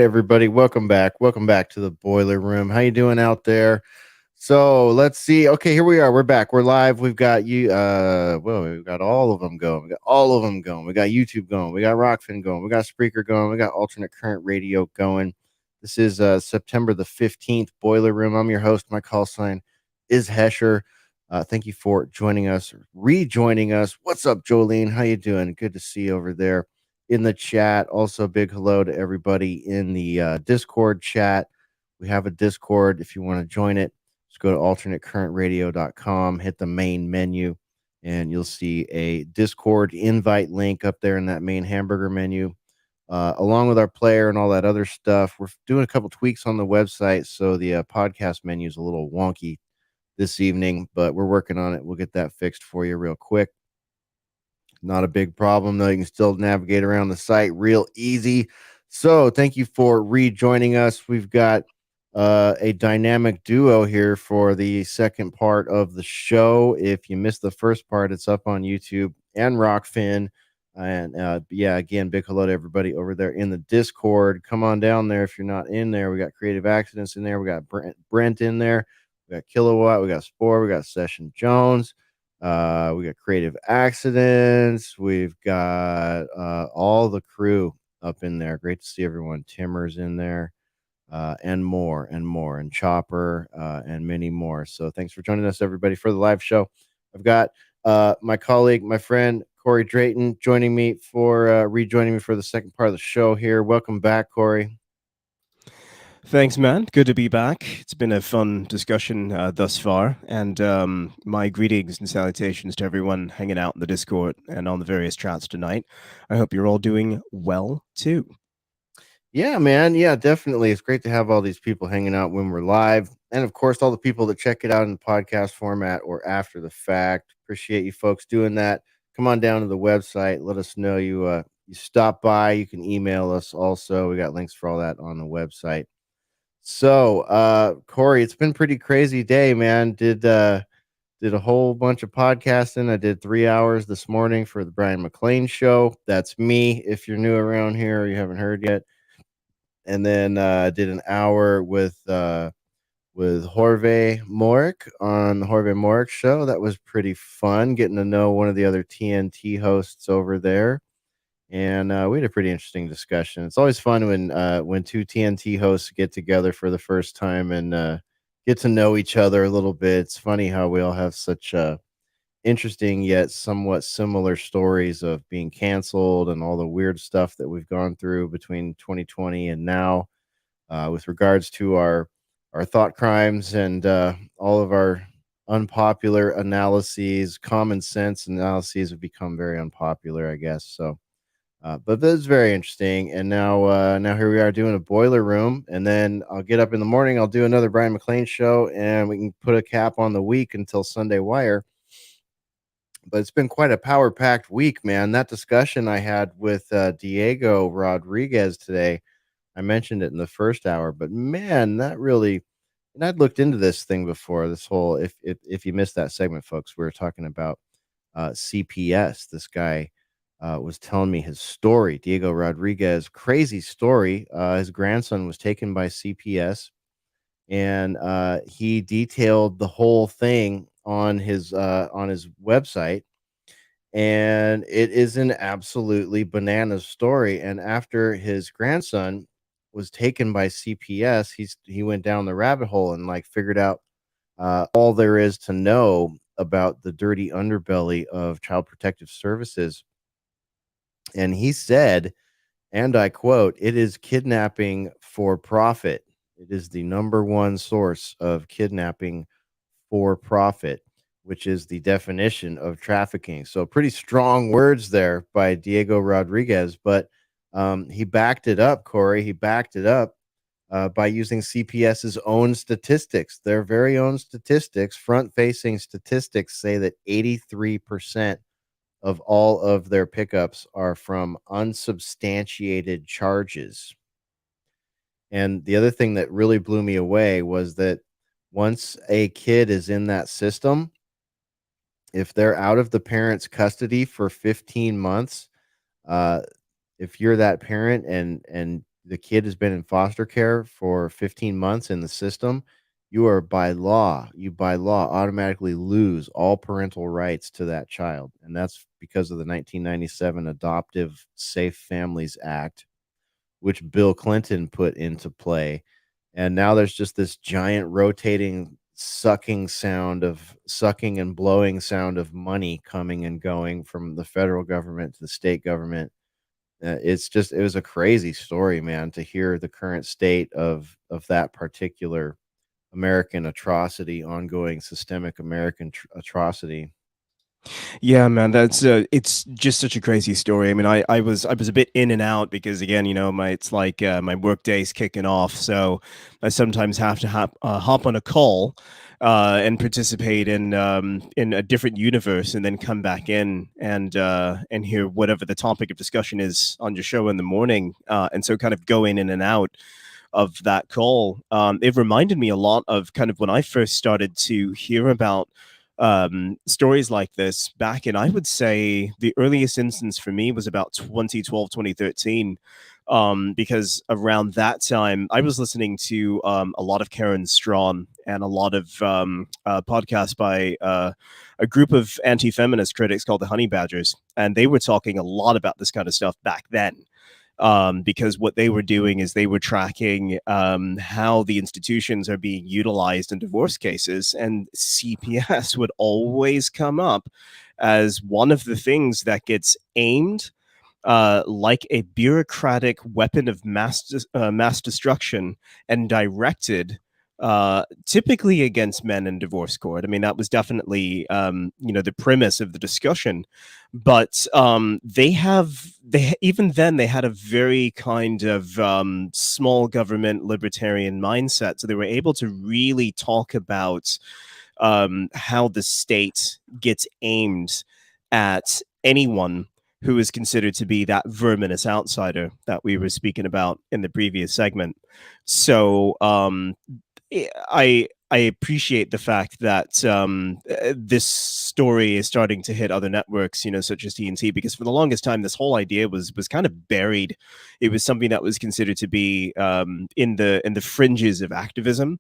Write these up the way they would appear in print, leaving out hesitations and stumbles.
everybody. Welcome back. Welcome back to the boiler room. How you doing out there? So let's see. Okay, here we are. We're back. We're live. We've got you. Well, we've got all of them going. We got all of them going. We got YouTube going. We got Rockfin going. We got Spreaker going. We got alternate current radio going. This is September the 15th. Boiler room. I'm your host. My call sign is Hesher. Thank you for joining us, rejoining us. What's up, Jolene? How you doing? Good to see you over there in the chat. Also, big hello to everybody in the Discord chat. We have a Discord. If you want to join it, just go to alternatecurrentradio.com, hit the main menu, and you'll see a Discord invite link up there in that main hamburger menu, along with our player and all that other stuff. We're doing a couple tweaks on the website, so the podcast menu is a little wonky this evening, but we're working on it. We'll get that fixed for you real quick. Not a big problem, though. You can still navigate around the site real easy. So thank you for rejoining us. We've got a dynamic duo here for the second part of the show. If you missed the first part, it's up on YouTube and Rockfin. And yeah, again, big hello to everybody over there in the Discord. Come on down there if you're not in there. We got Creative Accidents in there. We got Brent in there. We got Kilowatt. We got Spore. We got Session Jones. We got Creative Accidents. We've got all the crew up in there. Great to see everyone. Timmer's in there, and more, and Chopper, and many more. So thanks for joining us, everybody, for the live show. I've got my colleague, my friend Corey Drayton, joining me for rejoining me for the second part of the show here. Welcome back, Corey. Thanks, man. Good to be back. It's been a fun discussion thus far. And my greetings and salutations to everyone hanging out in the Discord and on the various chats tonight. I hope you're all doing well, too. Yeah, man. Yeah, definitely. It's great to have all these people hanging out when we're live. And of course, all the people that check it out in the podcast format or after the fact. Appreciate you folks doing that. Come on down to the website. Let us know you stop by. You can email us also. We got links for all that on the website. So, Corey, it's been pretty crazy day, man. Did a whole bunch of podcasting. I did 3 hours this morning for the Brian McLean show. That's me. If you're new around here or you haven't heard yet. And then did an hour with Jorge Morik on the Jorge Morik show. That was pretty fun, getting to know one of the other TNT hosts over there. And we had a pretty interesting discussion. It's always fun when two TNT hosts get together for the first time and get to know each other a little bit. It's funny how we all have such interesting yet somewhat similar stories of being canceled and all the weird stuff that we've gone through between 2020 and now, with regards to our thought crimes and all of our unpopular analyses. Common sense analyses have become very unpopular, I guess. So but this is very interesting. And now here we are doing a boiler room, and then I'll get up in the morning. I'll do another Brian McLean show, and we can put a cap on the week until Sunday Wire. But it's been quite a power packed week, man. That discussion I had with Diego Rodriguez today, I mentioned it in the first hour, but man, that really. And I'd looked into this thing before. This whole if you missed that segment, folks, we were talking about CPS. This guy was telling me his story. Diego Rodriguez, crazy story. His grandson was taken by CPS, and he detailed the whole thing on his website. And it is an absolutely bananas story. And after his grandson was taken by CPS, he went down the rabbit hole and like figured out all there is to know about the dirty underbelly of Child Protective Services. And he said, and I quote, "It is kidnapping for profit. It is the number one source of kidnapping for profit," which is the definition of trafficking. So pretty strong words there by Diego Rodriguez, but he backed it up, Corey. He backed it up by using CPS's own statistics. Their very own statistics, front-facing statistics, say that 83% of all of their pickups are from unsubstantiated charges. And the other thing that really blew me away was that once a kid is in that system, if they're out of the parent's custody for 15 months, if you're that parent and the kid has been in foster care for 15 months in the system, you are by law automatically lose all parental rights to that child. And that's because of the 1997 Adoptive Safe Families Act, which Bill Clinton put into play. And now there's just this giant rotating sucking and blowing sound of money coming and going from the federal government to the state government. It was a crazy story, man, to hear the current state of that particular American atrocity, ongoing systemic American atrocity. Yeah, man, that's it's just such a crazy story. I mean, I was a bit in and out because again, my it's like my work day's kicking off, so I sometimes have to hop on a call and participate in a different universe, and then come back in and hear whatever the topic of discussion is on your show in the morning, and so kind of going in and out of that call. It reminded me a lot of kind of when I first started to hear about stories like this back in, I would say the earliest instance for me was about 2012, 2013. Because around that time, I was listening to a lot of Karen Strawn and a lot of podcasts by a group of anti feminist critics called the Honey Badgers. And they were talking a lot about this kind of stuff back then, because what they were doing is they were tracking how the institutions are being utilized in divorce cases, and CPS would always come up as one of the things that gets aimed like a bureaucratic weapon of mass destruction and directed typically against men in divorce court. I mean, that was definitely the premise of the discussion, but they even then they had a very kind of small government libertarian mindset, so they were able to really talk about how the state gets aimed at anyone who is considered to be that verminous outsider that we were speaking about in the previous segment. So I appreciate the fact that this story is starting to hit other networks, such as TNT, because for the longest time, this whole idea was kind of buried. It was something that was considered to be in the fringes of activism.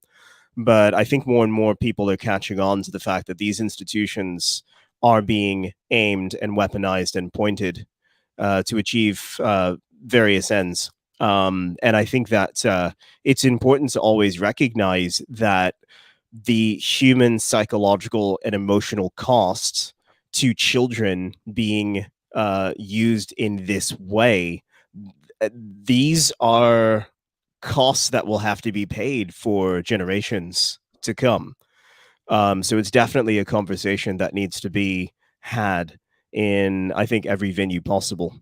But I think more and more people are catching on to the fact that these institutions are being aimed and weaponized and pointed to achieve various ends. And I think that it's important to always recognize that the human psychological and emotional costs to children being used in this way, these are costs that will have to be paid for generations to come. So it's definitely a conversation that needs to be had in, I think, every venue possible.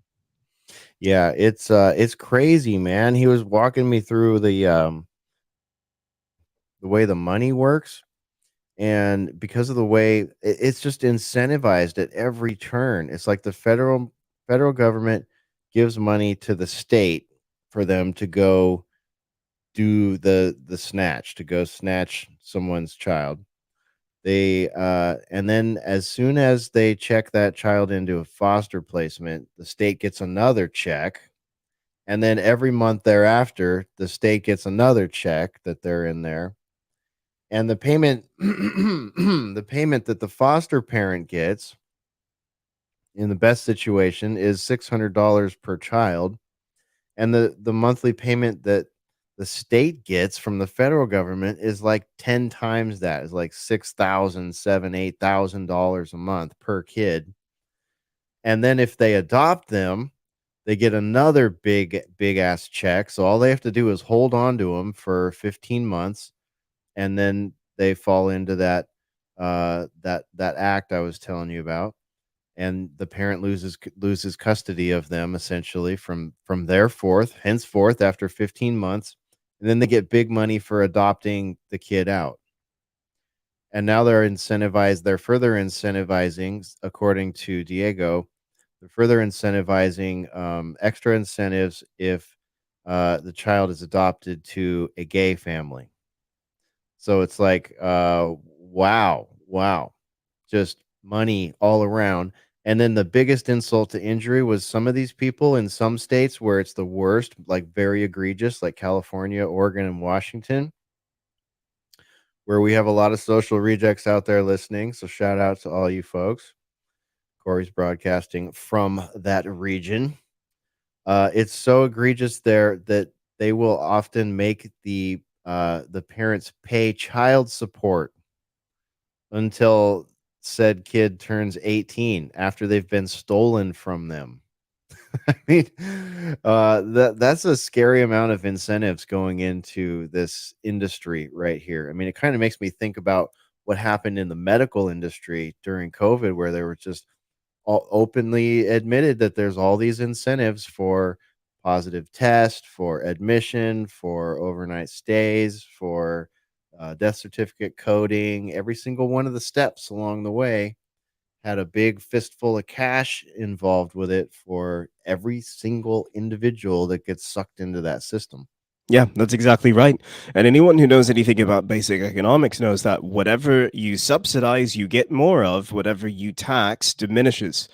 Yeah, it's crazy, man. He was walking me through the way the money works, and because of the way it's just incentivized at every turn. It's like the federal government gives money to the state for them to go do the snatch, to go snatch someone's child. They and then as soon as they check that child into a foster placement, the state gets another check. And then every month thereafter, the state gets another check that they're in there. And the payment the payment that the foster parent gets in the best situation is $600 per child, and the monthly payment that the state gets from the federal government is like 10 times that. Is like 6,000, 7, $8,000 a month per kid. And then if they adopt them, they get another big ass check. So all they have to do is hold on to them for 15 months, and then they fall into that act I was telling you about, and the parent loses custody of them essentially from their forth henceforth after 15 months, and then they get big money for adopting the kid out. And now they're further incentivizing, according to Diego, they're further incentivizing extra incentives if the child is adopted to a gay family. So it's like, wow, just money all around. And then the biggest insult to injury was some of these people in some states where it's the worst, like very egregious, like California, Oregon, and Washington, where we have a lot of social rejects out there listening. So shout out to all you folks. Corey's broadcasting from that region. It's so egregious there that they will often make the parents pay child support until said kid turns 18 after they've been stolen from them. I mean, that's a scary amount of incentives going into this industry right here. I mean, it kind of makes me think about what happened in the medical industry during COVID, where they were just openly admitted that there's all these incentives for positive test, for admission, for overnight stays, for death certificate coding. Every single one of the steps along the way had a big fistful of cash involved with it for every single individual that gets sucked into that system. Yeah, that's exactly right. And anyone who knows anything about basic economics knows that whatever you subsidize, you get more of, whatever you tax diminishes.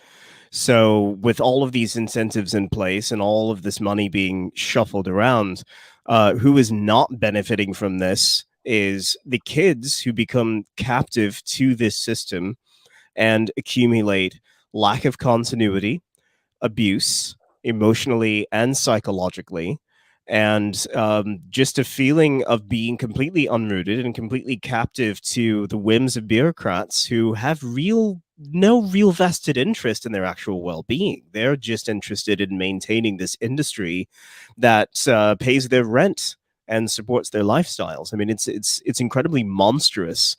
So, with all of these incentives in place and all of this money being shuffled around, who is not benefiting from this is the kids who become captive to this system and accumulate lack of continuity, abuse, emotionally and psychologically, and just a feeling of being completely unrooted and completely captive to the whims of bureaucrats who have no real vested interest in their actual well-being. They're just interested in maintaining this industry that pays their rent and supports their lifestyles. I mean, it's incredibly monstrous,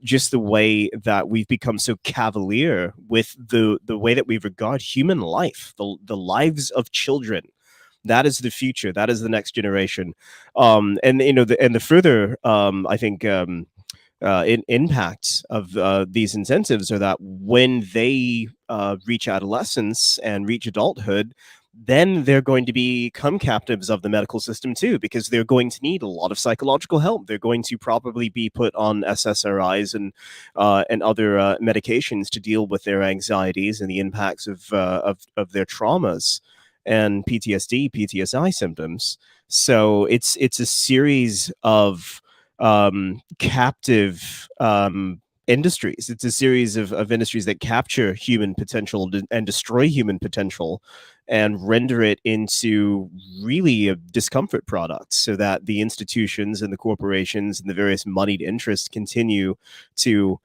just the way that we've become so cavalier with the way that we regard human life, the lives of children. That is the future. That is the next generation. And the further I think impacts of these incentives are that when they reach adolescence and reach adulthood, then they're going to become captives of the medical system too, because they're going to need a lot of psychological help. They're going to probably be put on SSRIs and other medications to deal with their anxieties and the impacts of their traumas and PTSD, PTSI symptoms. So it's a series of captive industries. It's a series of industries that capture human potential and destroy human potential and render it into really a discomfort product so that the institutions and the corporations and the various moneyed interests continue to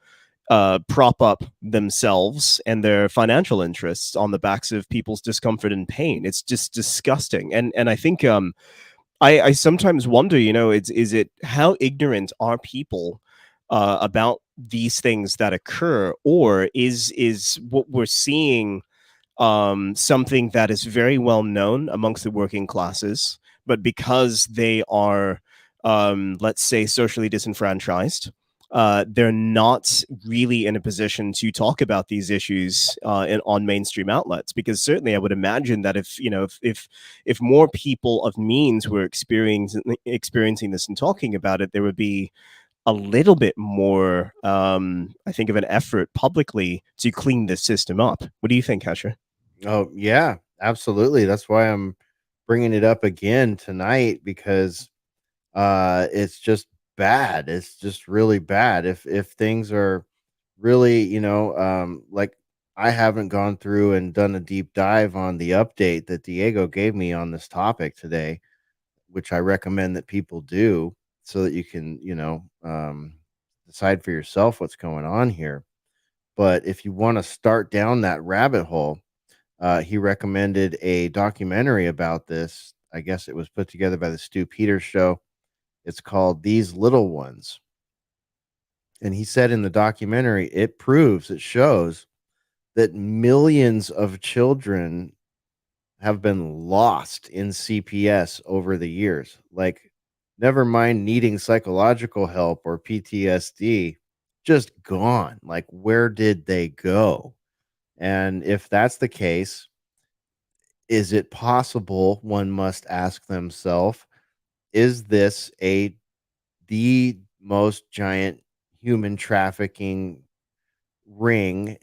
prop up themselves and their financial interests on the backs of people's discomfort and pain. It's just disgusting. And I think I sometimes wonder, is it how ignorant are people about these things that occur, or is what we're seeing something that is very well known amongst the working classes, but because they are, let's say, socially disenfranchised, they're not really in a position to talk about these issues on mainstream outlets. Because certainly, I would imagine that if more people of means were experiencing this and talking about it, there would be a little bit more, I think, of an effort publicly to clean this system up. What do you think, Asher? Oh, yeah, absolutely. That's why I'm bringing it up again tonight because it's just bad. It's just really bad. If things are really, like I haven't gone through and done a deep dive on the update that Diego gave me on this topic today, which I recommend that people do so that you can, decide for yourself what's going on here. But if you want to start down that rabbit hole, he recommended a documentary about this. I guess it was put together by the Stu Peters show. It's called These Little Ones. And he said in the documentary, it shows that millions of children have been lost in CPS over the years. Like, never mind needing psychological help or PTSD, just gone. Like, where did they go? And if that's the case, is it possible, one must ask themselves, is this the most giant human trafficking ring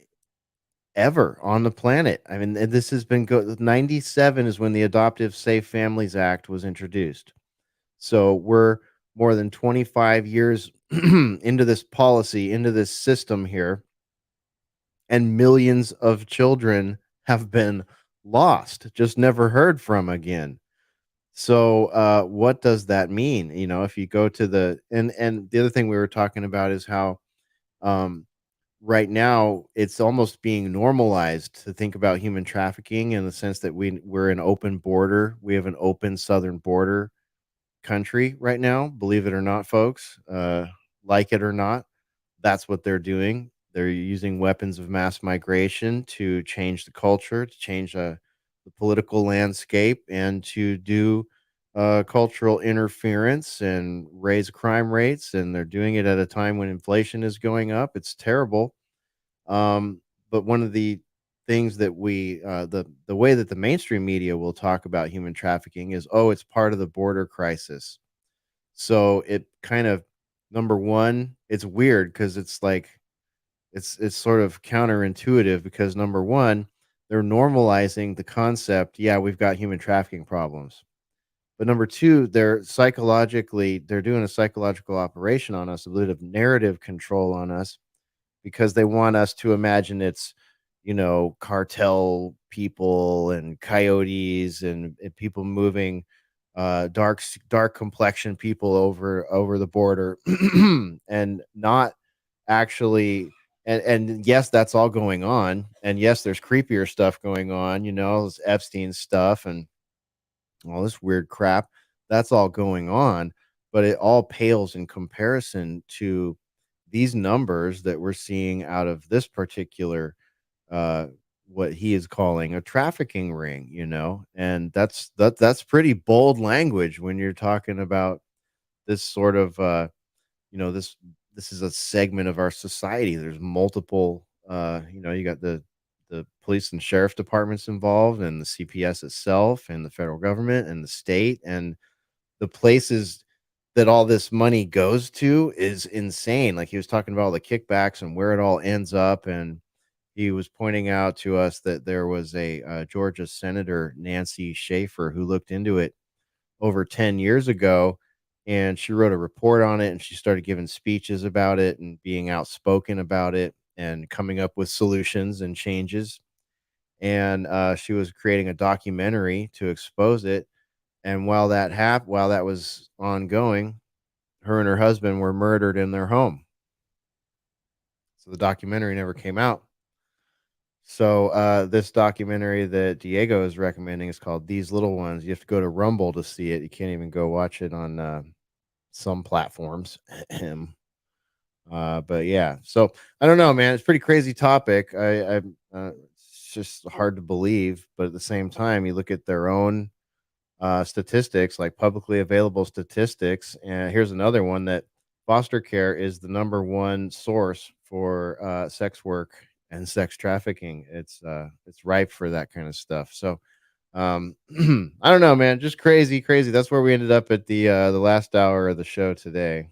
ever on the planet. I mean, and this has been 97 is when the Adoptive Safe Families Act was introduced. So we're more than 25 years into this policy, into this system here, and millions of children have been lost, just never heard from again. So, what does that mean? You know, if you go to and the other thing we were talking about is how um, right now it's almost being normalized to think about human trafficking in the sense that we're an open border. We have an open southern border country right now, believe it or not, folks. Like it or not, that's what they're doing. They're using weapons of mass migration to change the culture, to change the political landscape, and to do cultural interference and raise crime rates. And they're doing it at a time when inflation is going up. It's terrible. Um, but one of the things that the way that the mainstream media will talk about human trafficking is, oh, it's part of the border crisis. So it kind of number one, it's weird because it's like it's sort of counterintuitive because number one, they're normalizing the concept. Yeah, we've got human trafficking problems. But number two, they're doing a psychological operation on us, a bit of narrative control on us because they want us to imagine it's, cartel people and coyotes and people moving dark complexion people over the border and not actually and yes, that's all going on. And yes, there's creepier stuff going on, this Epstein stuff and all this weird crap. That's all going on, but it all pales in comparison to these numbers that we're seeing out of this particular uh what he is calling a trafficking ring, and that's pretty bold language when you're talking about this sort of you know this this is a segment of our society. There's multiple you got the police and sheriff departments involved and the CPS itself and the federal government and the state and the places that all this money goes to is insane. Like he was talking about all the kickbacks and where it all ends up. And he was pointing out to us that there was a Georgia Senator, Nancy Schaefer, who looked into it over 10 years ago. And she wrote a report on it and she started giving speeches about it and being outspoken about it and coming up with solutions and changes. And she was creating a documentary to expose it. And while that was ongoing, her and her husband were murdered in their home. So the documentary never came out. So this documentary that Diego is recommending is called These Little Ones. You have to go to Rumble to see it. You can't even go watch it on some platforms. But yeah, so I don't know, man. It's a pretty crazy topic. It's just hard to believe, but at the same time, you look at their own statistics, like publicly available statistics. And here's another one that foster care is the number one source for sex work and sex trafficking. It's ripe for that kind of stuff. So I don't know, man. Just crazy, crazy. That's where we ended up at the last hour of the show today.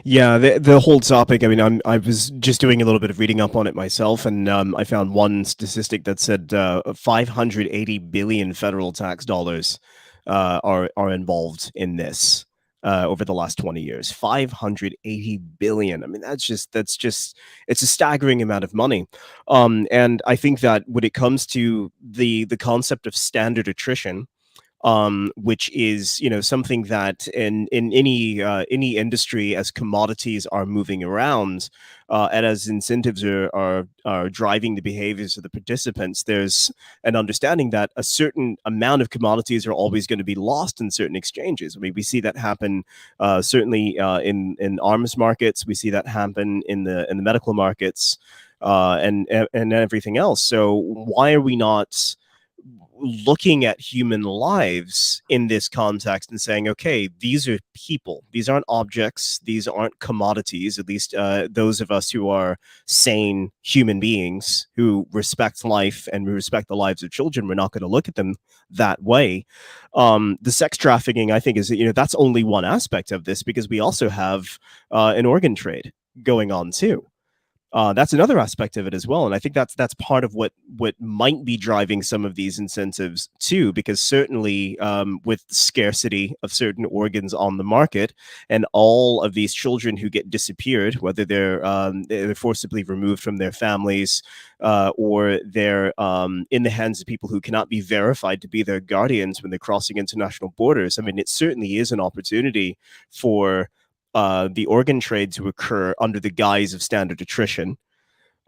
Yeah, the whole topic. I mean, I was just doing a little bit of reading up on it myself, and I found one statistic that said 580 billion federal tax dollars are involved in this over the last 20 years. 580 billion. I mean, that's just it's a staggering amount of money. And I think that when it comes to the concept of standard attrition, which is something that in any industry, as commodities are moving around and as incentives are driving the behaviors of the participants, there's an understanding that a certain amount of commodities are always going to be lost in certain exchanges. I mean, we see that happen certainly in arms markets. We see that happen in the medical markets and everything else. So why are we not looking at human lives in this context and saying, okay, these are people, these aren't objects, these aren't commodities, at least those of us who are sane human beings who respect life and we respect the lives of children, we're not going to look at them that way. The sex trafficking, I think, is, that's only one aspect of this, because we also have an organ trade going on too. That's another aspect of it as well, and I think that's part of what might be driving some of these incentives too, because certainly with scarcity of certain organs on the market, and all of these children who get disappeared, whether they're forcibly removed from their families, or they're in the hands of people who cannot be verified to be their guardians when they're crossing international borders. I mean, it certainly is an opportunity for the organ trade to occur under the guise of standard attrition.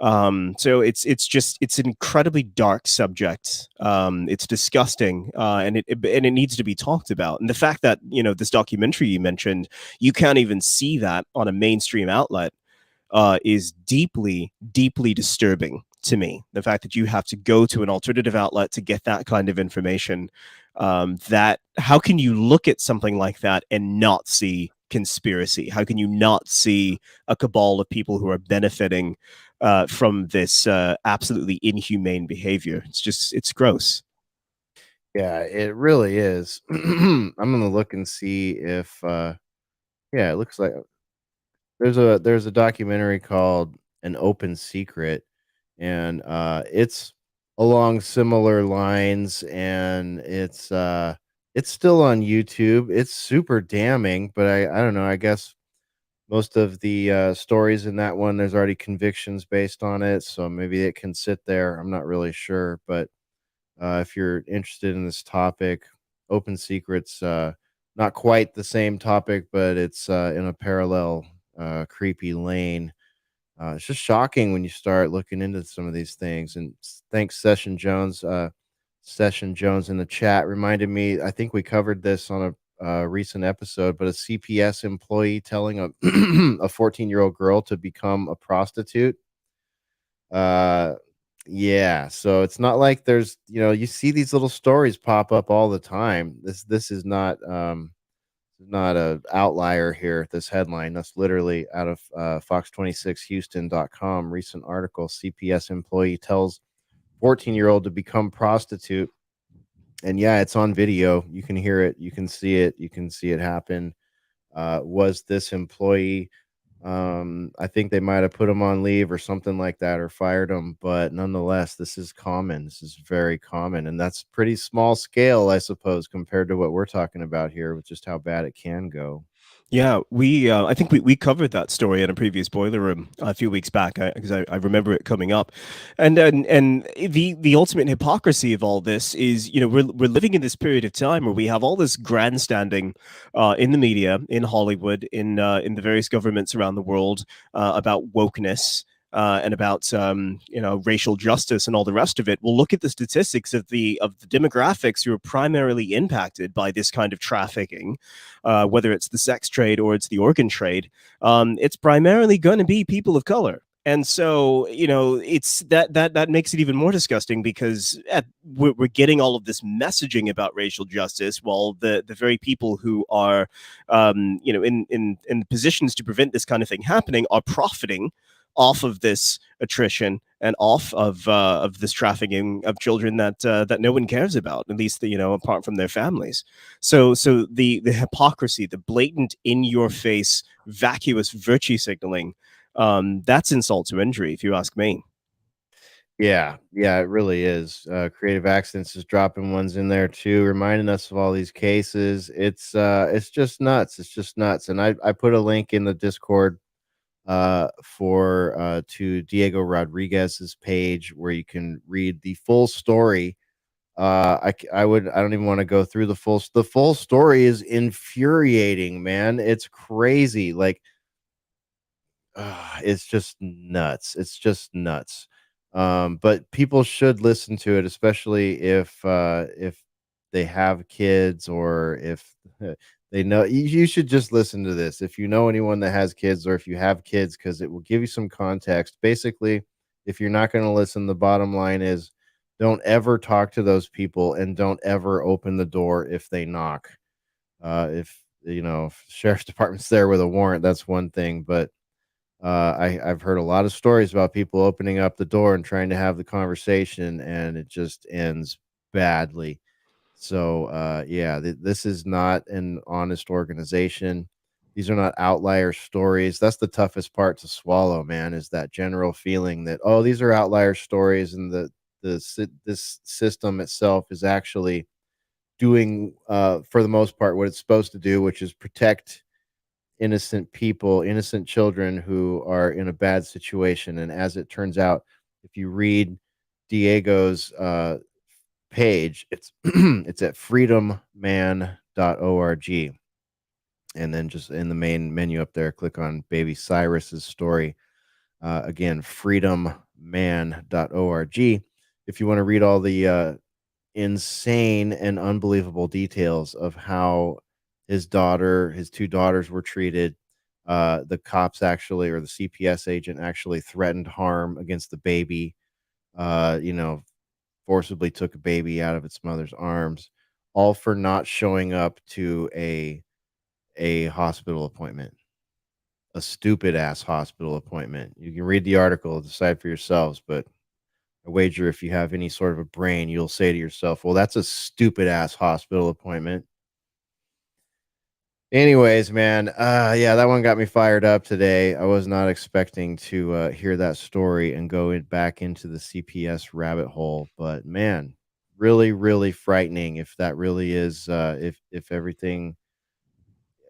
So it's an incredibly dark subject. It's disgusting, and it needs to be talked about. And the fact that this documentary you mentioned, you can't even see that on a mainstream outlet is deeply, deeply disturbing to me. The fact that you have to go to an alternative outlet to get that kind of information. That how can you look at something like that and not see conspiracy? How can you not see a cabal of people who are benefiting from this absolutely inhumane behavior? It's gross. Yeah, it really is. I'm gonna look and see if yeah, it looks like there's a documentary called An Open Secret, and it's along similar lines, and it's still on YouTube. It's super damning, but I don't know, I guess most of the stories in that one, there's already convictions based on it, so maybe it can sit there. I'm not really sure, but if you're interested in this topic, Open Secrets, not quite the same topic, but it's in a parallel creepy lane. It's just shocking when you start looking into some of these things. And thanks, Session Jones. Session Jones in the chat reminded me. I think we covered this on a recent episode, but a CPS employee telling a a 14-year-old girl to become a prostitute. Uh, yeah, so it's not like there's, you see these little stories pop up all the time. This is not a outlier here. This headline, that's literally out of fox26houston.com recent article. CPS employee tells 14-year-old to become prostitute. And yeah, it's on video. You can hear it, you can see it, you can see it happen. Was this employee, I think they might have put him on leave or something like that, or fired him, but nonetheless, this is common. This is very common, and that's pretty small scale, I suppose, compared to what we're talking about here with just how bad it can go. Yeah, I think we covered that story in a previous Boiler Room a few weeks back because I remember it coming up, and the ultimate hypocrisy of all this is we're living in this period of time where we have all this grandstanding in the media, in Hollywood, in the various governments around the world about wokeness. And about racial justice and all the rest of it. We'll look at the statistics of the demographics who are primarily impacted by this kind of trafficking, whether it's the sex trade or it's the organ trade. It's primarily going to be people of color. And so, it's that makes it even more disgusting because we're getting all of this messaging about racial justice, while the very people who are, in positions to prevent this kind of thing happening are profiting off of this attrition and off of this trafficking of children that no one cares about, at least apart from their families. So the hypocrisy, the blatant in your face vacuous virtue signaling, that's insult to injury, if you ask me. Yeah, yeah, it really is. Creative Accidents is dropping ones in there too, reminding us of all these cases. It's just nuts. It's just nuts. And I put a link in the Discord for to Diego Rodriguez's page where you can read the full story. I don't even want to go through the full story is infuriating, man. It's crazy. Like it's just nuts. It's just nuts. But people should listen to it, especially if they have kids, or if they know. You should just listen to this if you know anyone that has kids, or if you have kids, because it will give you some context. Basically, if you're not going to listen, the bottom line is don't ever talk to those people, and don't ever open the door if they knock. If if sheriff's department's there with a warrant, that's one thing, but I've heard a lot of stories about people opening up the door and trying to have the conversation, and it just ends badly. So, yeah, this is not an honest organization. these are not outlier stories. That's the toughest part to swallow, man, is that general feeling that, oh, these are outlier stories, and this system itself is actually doing, for the most part, what it's supposed to do, which is protect innocent people, innocent children who are in a bad situation. And as it turns out, if you read Diego's page, it's it's at freedomman.org. And then just in the main menu up there, click on Baby Cyrus's story. Again, freedomman.org. If you want to read all the insane and unbelievable details of how his two daughters were treated. The cops actually, or the CPS agent actually threatened harm against the baby. You know, forcibly took a baby out of its mother's arms, all for not showing up to a hospital appointment, a stupid ass hospital appointment. You can read the article, decide for yourselves, but I wager if you have any sort of a brain, you'll say to yourself, well, that's a stupid ass hospital appointment. Anyways, man, yeah, that one got me fired up today. I was not expecting to hear that story and back into the CPS rabbit hole, but man, really, really frightening. If that really is, if everything,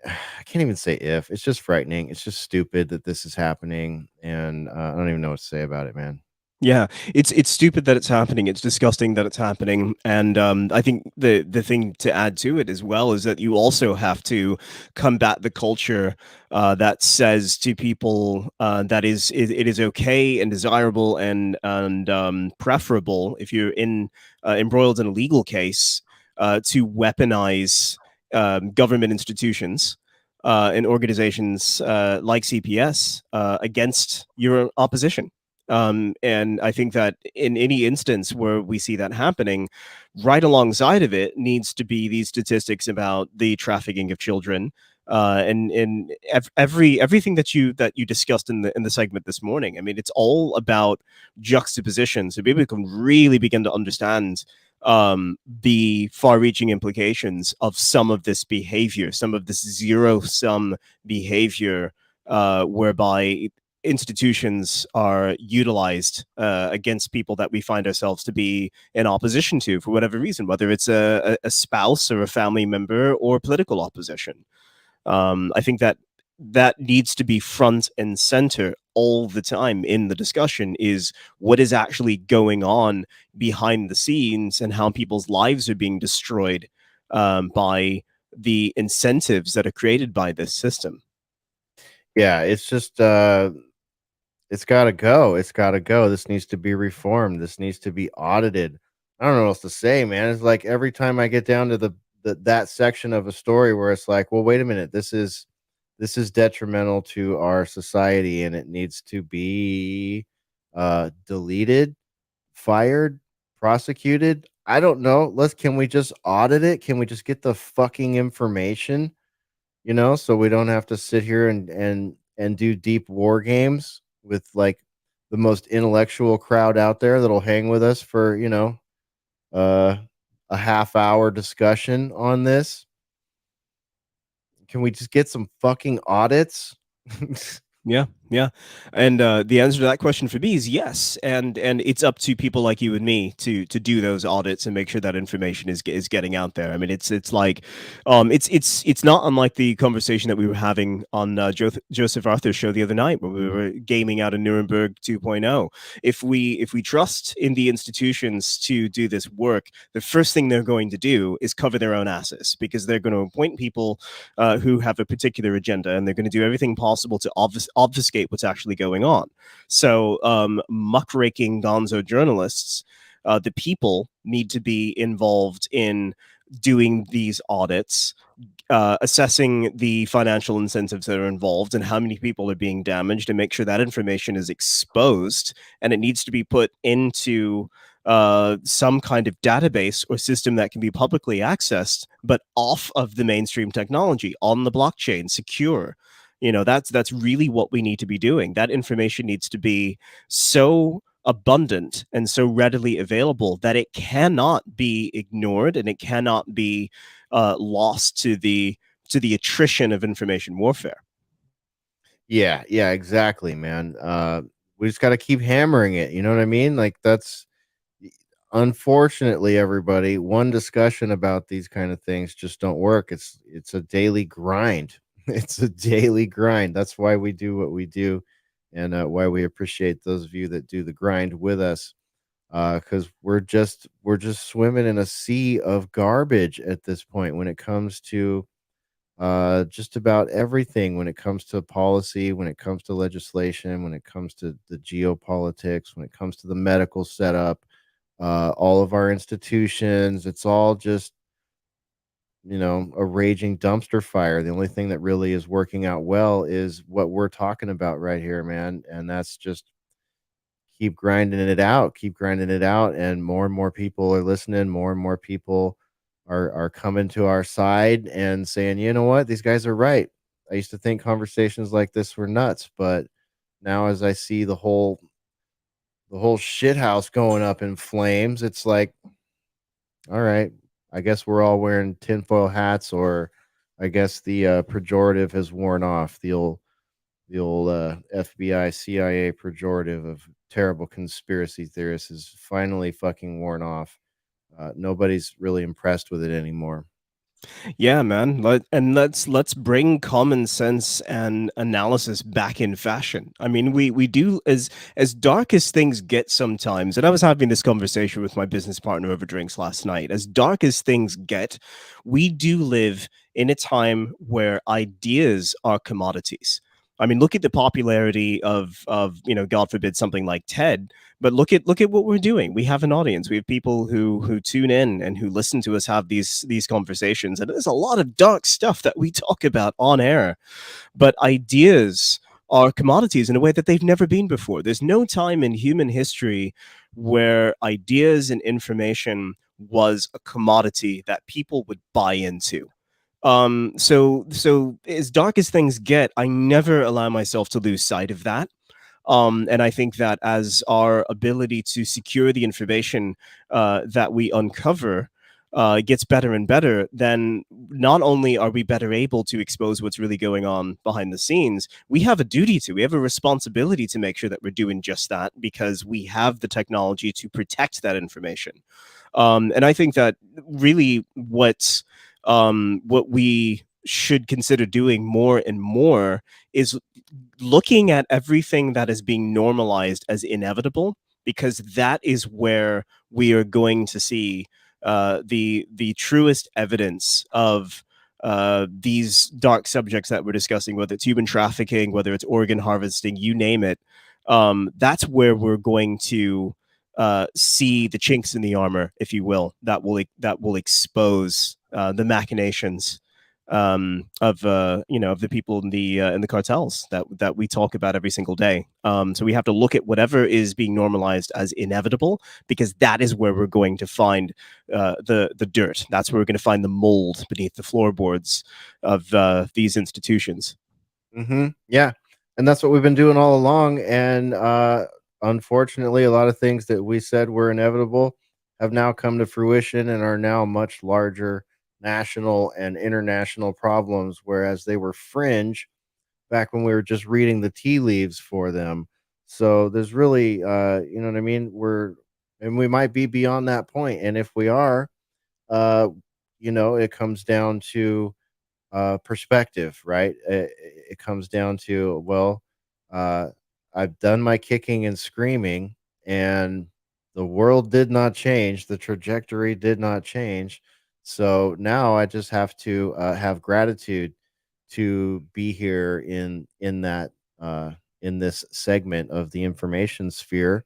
I can't even say if. It's just frightening. It's just stupid that this is happening, and I don't even know what to say about it, man. Yeah, it's stupid that it's happening. It's disgusting that it's happening, and I think the thing to add to it as well is that you also have to combat the culture that says to people that it is okay and desirable and preferable if you're embroiled in a legal case to weaponize government institutions and organizations like CPS against your opposition. And I think that in any instance where we see that happening, right alongside of it needs to be these statistics about the trafficking of children, and everything that you discussed in the segment this morning. I mean, it's all about juxtaposition, so people can really begin to understand the far-reaching implications of some of this behavior, some of this zero-sum behavior, whereby institutions are utilized against people that we find ourselves to be in opposition to for whatever reason, whether it's a spouse or a family member or political opposition. I think that that needs to be front and center all the time in the discussion is what is actually going on behind the scenes and how people's lives are being destroyed by the incentives that are created by this system. Yeah, it's just it's gotta go. It's gotta go. This needs to be reformed. This needs to be audited. I don't know what else to say, man. It's like every time I get down to that section of a story where it's like, well, wait a minute, this is detrimental to our society and it needs to be deleted, fired, prosecuted. I don't know. Can we just audit it? Can we just get the fucking information? So we don't have to sit here and do deep war games with like the most intellectual crowd out there that'll hang with us for, uh a half hour discussion on this. Can we just get some fucking audits? Yeah, yeah, and the answer to that question for me is yes, and it's up to people like you and me to do those audits and make sure that information is getting out there. I mean, it's like, it's not unlike the conversation that we were having on Joseph Arthur's show the other night, where we were gaming out a Nuremberg 2.0. If we trust in the institutions to do this work, the first thing they're going to do is cover their own asses because they're going to appoint people who have a particular agenda, and they're going to do everything possible to obfuscate what's actually going on. So, muckraking gonzo journalists, the people need to be involved in doing these audits, assessing the financial incentives that are involved and how many people are being damaged, and make sure that information is exposed, and it needs to be put into some kind of database or system that can be publicly accessed, but off of the mainstream technology on the blockchain, secure. That's really what we need to be doing. That information needs to be so abundant and so readily available that it cannot be ignored and it cannot be lost to the attrition of information warfare. Yeah, yeah, exactly, man. We just got to keep hammering it. You know what I mean? Like that's y- unfortunately, everybody. One discussion about these kind of things just don't work. It's a daily grind. It's a daily grind. That's why we do what we do, and why we appreciate those of you that do the grind with us. Because we're just swimming in a sea of garbage at this point when it comes to just about everything, when it comes to policy, when it comes to legislation, when it comes to the geopolitics, when it comes to the medical setup, all of our institutions. It's all just, a raging dumpster fire. The only thing that really is working out well is what we're talking about right here, man. And that's just keep grinding it out, and more people are listening, more and more people are coming to our side and saying, "You know what? These guys are right. I used to think conversations like this were nuts, but now as I see the whole shit house going up in flames, it's like, all right, I guess we're all wearing tinfoil hats, or I guess the pejorative has worn off. The old FBI, CIA pejorative of terrible conspiracy theorists is finally fucking worn off. Nobody's really impressed with it anymore. Yeah, man. Let's bring common sense and analysis back in fashion. I mean, we do, as dark as things get sometimes. And I was having this conversation with my business partner over drinks last night. As dark as things get, we do live in a time where ideas are commodities. I mean, look at the popularity of God forbid, something like TED, but look at what we're doing. We have an audience. We have people who tune in and who listen to us have these conversations. And there's a lot of dark stuff that we talk about on air, but ideas are commodities in a way that they've never been before. There's no time in human history where ideas and information was a commodity that people would buy into. So as dark as things get, I never allow myself to lose sight of that. And I think that as our ability to secure the information that we uncover gets better and better, then not only are we better able to expose what's really going on behind the scenes, we have a duty to, we have a responsibility to make sure that we're doing just that because we have the technology to protect that information. And I think that really what we should consider doing more and more is looking at everything that is being normalized as inevitable, because that is where we are going to see the truest evidence of these dark subjects that we're discussing, whether it's human trafficking, whether it's organ harvesting, you name it. That's where we're going to see the chinks in the armor, if you will, that will expose the machinations of the people in the cartels that we talk about every single day. So we have to look at whatever is being normalized as inevitable, because that is where we're going to find the dirt. That's where we're going to find the mold beneath the floorboards of these institutions. Yeah, and that's what we've been doing all along. And unfortunately, a lot of things that we said were inevitable have now come to fruition and are now much larger national and international problems, whereas they were fringe back when we were just reading the tea leaves for them. So there's really, you know what I mean? And we might be beyond that point. And if we are, uh, it comes down to perspective, right? It comes down to, well, uh, I've done my kicking and screaming, and the world did not change. The trajectory did not change. So now I just have to have gratitude to be here in that in this segment of the information sphere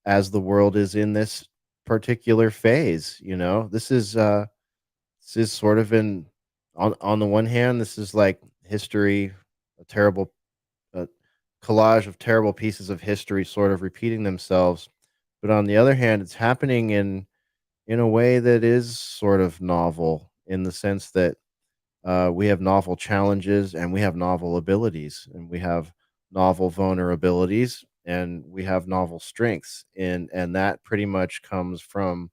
as the world is in this particular phase. This is sort of on the one hand, this is like history, a terrible uh, collage of terrible pieces of history sort of repeating themselves. But on the other hand, it's happening in a way that is sort of novel, in the sense that we have novel challenges and we have novel abilities and we have novel vulnerabilities and we have novel strengths, and that pretty much comes from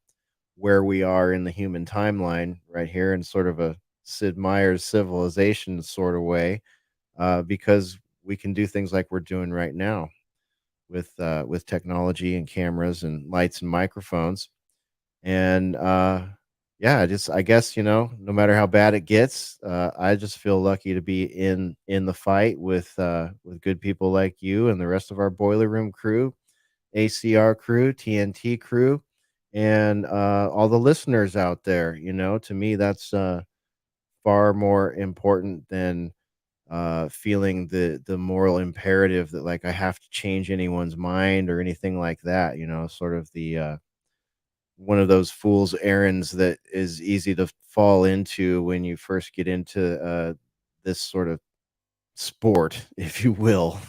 where we are in the human timeline right here, in sort of a Sid Meier's Civilization sort of way, because we can do things like we're doing right now with technology and cameras and lights and microphones. And yeah, just I guess no matter how bad it gets, I just feel lucky to be in the fight with good people like you and the rest of our boiler room crew, ACR crew, TNT crew, and all the listeners out there. To me, that's far more important than feeling the moral imperative that like I have to change anyone's mind or anything like that. Sort of the one of those fool's errands that is easy to fall into when you first get into this sort of sport, if you will.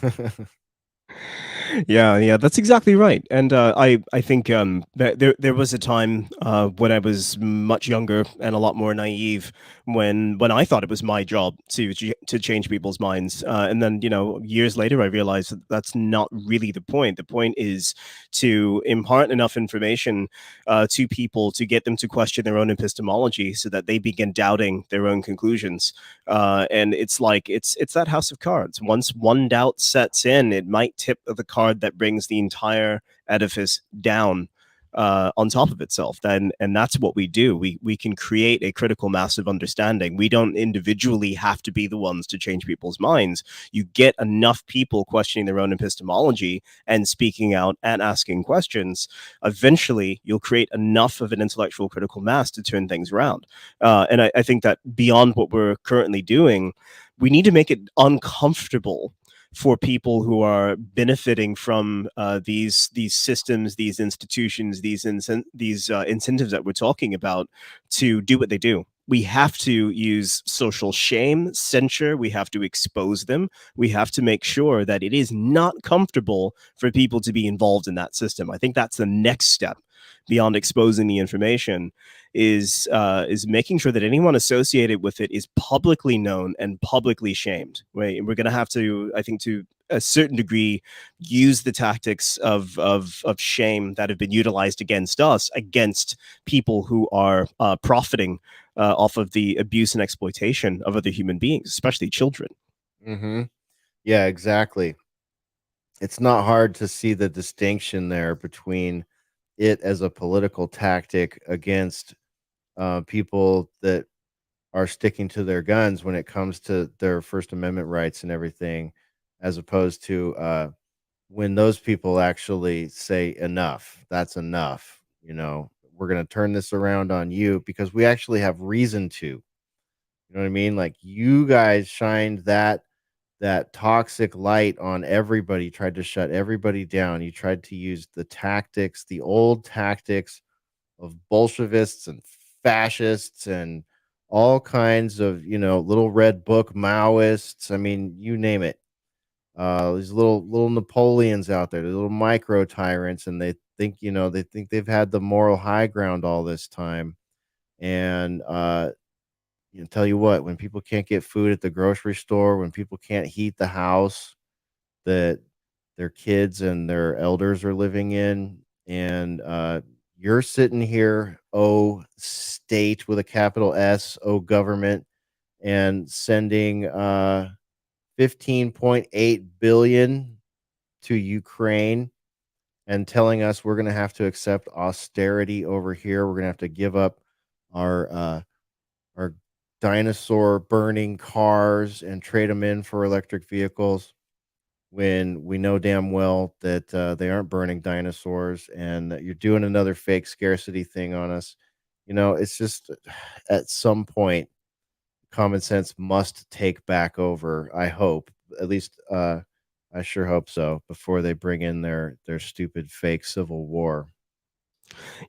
Yeah, yeah, that's exactly right. And I think that there was a time when I was much younger and a lot more naive when I thought it was my job to change people's minds. And then years later, I realized that that's not really the point. The point is to impart enough information to people to get them to question their own epistemology, so that they begin doubting their own conclusions. And it's like it's that house of cards. Once one doubt sets in, it might tip the card that brings the entire edifice down on top of itself. Then, and that's what we do. We can create a critical mass of understanding. We don't individually have to be the ones to change people's minds. You get enough people questioning their own epistemology and speaking out and asking questions. Eventually, you'll create enough of an intellectual critical mass to turn things around. And I think that beyond what we're currently doing, we need to make it uncomfortable for people who are benefiting from these systems, these institutions, these incentives that we're talking about, to do what they do. We have to use social shame, censure. We have to expose them. We have to make sure that it is not comfortable for people to be involved in that system. I think that's the next step beyond exposing the information, is making sure that anyone associated with it is publicly known and publicly shamed. Right? And we're going to have to, I think, to a certain degree, use the tactics of shame that have been utilized against us, against people who are profiting off of the abuse and exploitation of other human beings, especially children. Hmm. Yeah, exactly. It's not hard to see the distinction there between it as a political tactic against people that are sticking to their guns when it comes to their First Amendment rights and everything, as opposed to when those people actually say enough, that's enough. We're going to turn this around on you because we actually have reason to. You know what I mean? Like you guys shined that toxic light on everybody, tried to shut everybody down. You tried to use the tactics, the old tactics of Bolshevists and fascists and all kinds of, little red book Maoists. I mean, you name it. These little Napoleons out there, the little micro tyrants, and they think they've had the moral high ground all this time. And tell you what, when people can't get food at the grocery store, when people can't heat the house that their kids and their elders are living in, and you're sitting here, oh state with a capital S, oh government, and sending 15.8 billion to Ukraine and telling us we're going to have to accept austerity over here. We're going to have to give up our dinosaur burning cars and trade them in for electric vehicles when we know damn well that they aren't burning dinosaurs and that you're doing another fake scarcity thing on us. It's just at some point common sense must take back over. I hope, at least, I sure hope so. Before they bring in their stupid fake civil war.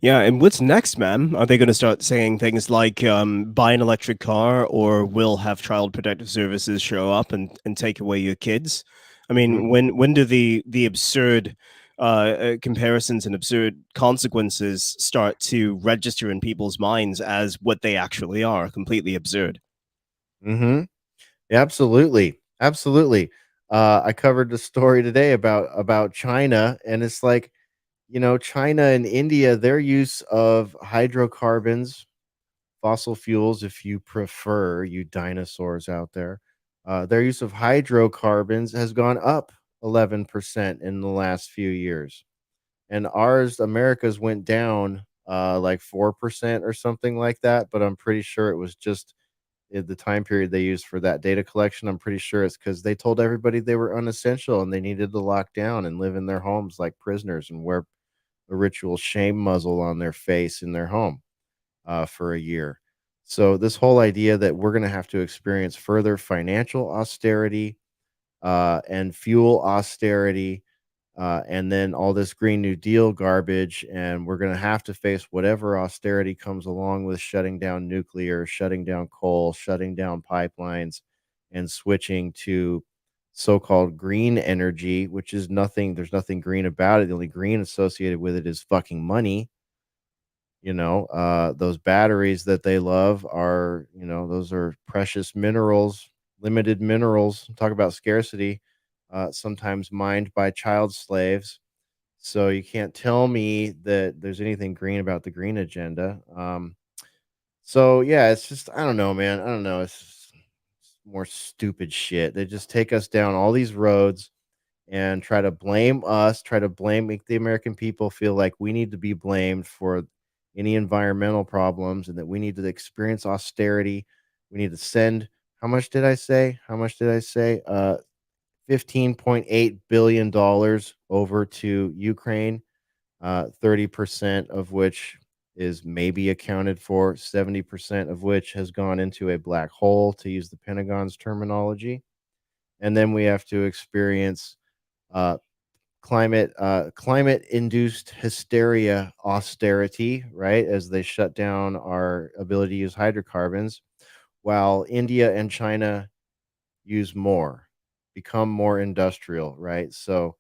Yeah, and what's next, man? Are they going to start saying things like buy an electric car, or we'll have child protective services show up and take away your kids? I mean, Hmm. when do the absurd comparisons and absurd consequences start to register in people's minds as what they actually are? Completely absurd. Hmm. Absolutely, absolutely. I covered the story today about China, and it's like China and India, their use of hydrocarbons, fossil fuels, if you prefer, you dinosaurs out there, their use of hydrocarbons has gone up 11% in the last few years. And ours, America's went down like 4% or something like that. But I'm pretty sure it was just the time period they used for that data collection. I'm pretty sure it's because they told everybody they were unessential and they needed to lock down and live in their homes like prisoners and wear a ritual shame muzzle on their face in their home for a year. So, this whole idea that we're going to have to experience further financial austerity and fuel austerity, and then all this Green New Deal garbage, and we're going to have to face whatever austerity comes along with shutting down nuclear, shutting down coal, shutting down pipelines, and switching to so-called green energy, which is nothing. There's nothing green about it. The only green associated with it is fucking money. Those batteries that they love are, those are precious minerals, limited minerals. Talk about scarcity, sometimes mined by child slaves. So you can't tell me that there's anything green about the green agenda. So yeah, it's just I don't know, man. I don't know. It's just more stupid shit. They just take us down all these roads and try to blame us, make the American people feel like we need to be blamed for any environmental problems and that we need to experience austerity. We need to send how much did I say? How much did I say? $15.8 billion dollars over to Ukraine, 30% of which is maybe accounted for, 70% of which has gone into a black hole, to use the Pentagon's terminology. And then we have to experience uh, climate induced hysteria austerity, right? As they shut down our ability to use hydrocarbons, while India and China use more, become more industrial, right? So,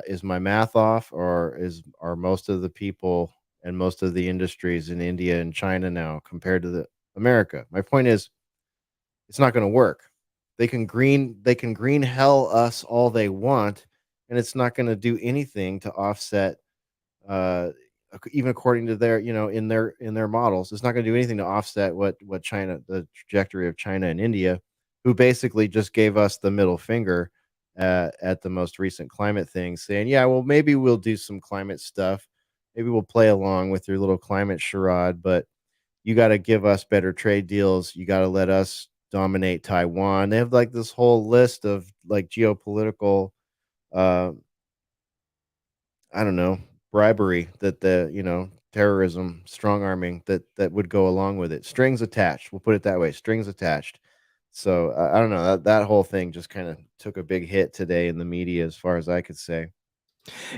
is my math off, or are most of the people and most of the industries in India and China now compared to the America? My point is, it's not going to work. They can green hell us all they want, and it's not going to do anything to offset. Even according to their, in their models, it's not going to do anything to offset what China, the trajectory of China and India, who basically just gave us the middle finger at the most recent climate thing, saying, "Yeah, well, maybe we'll do some climate stuff. Maybe we'll play along with your little climate charade, but you got to give us better trade deals. You got to let us dominate Taiwan." They have like this whole list of like geopolitical, uh, I don't know, bribery that terrorism, strong arming that would go along with it. Strings attached. We'll put it that way. Strings attached. So I don't know. That whole thing just kind of took a big hit today in the media, as far as I could say.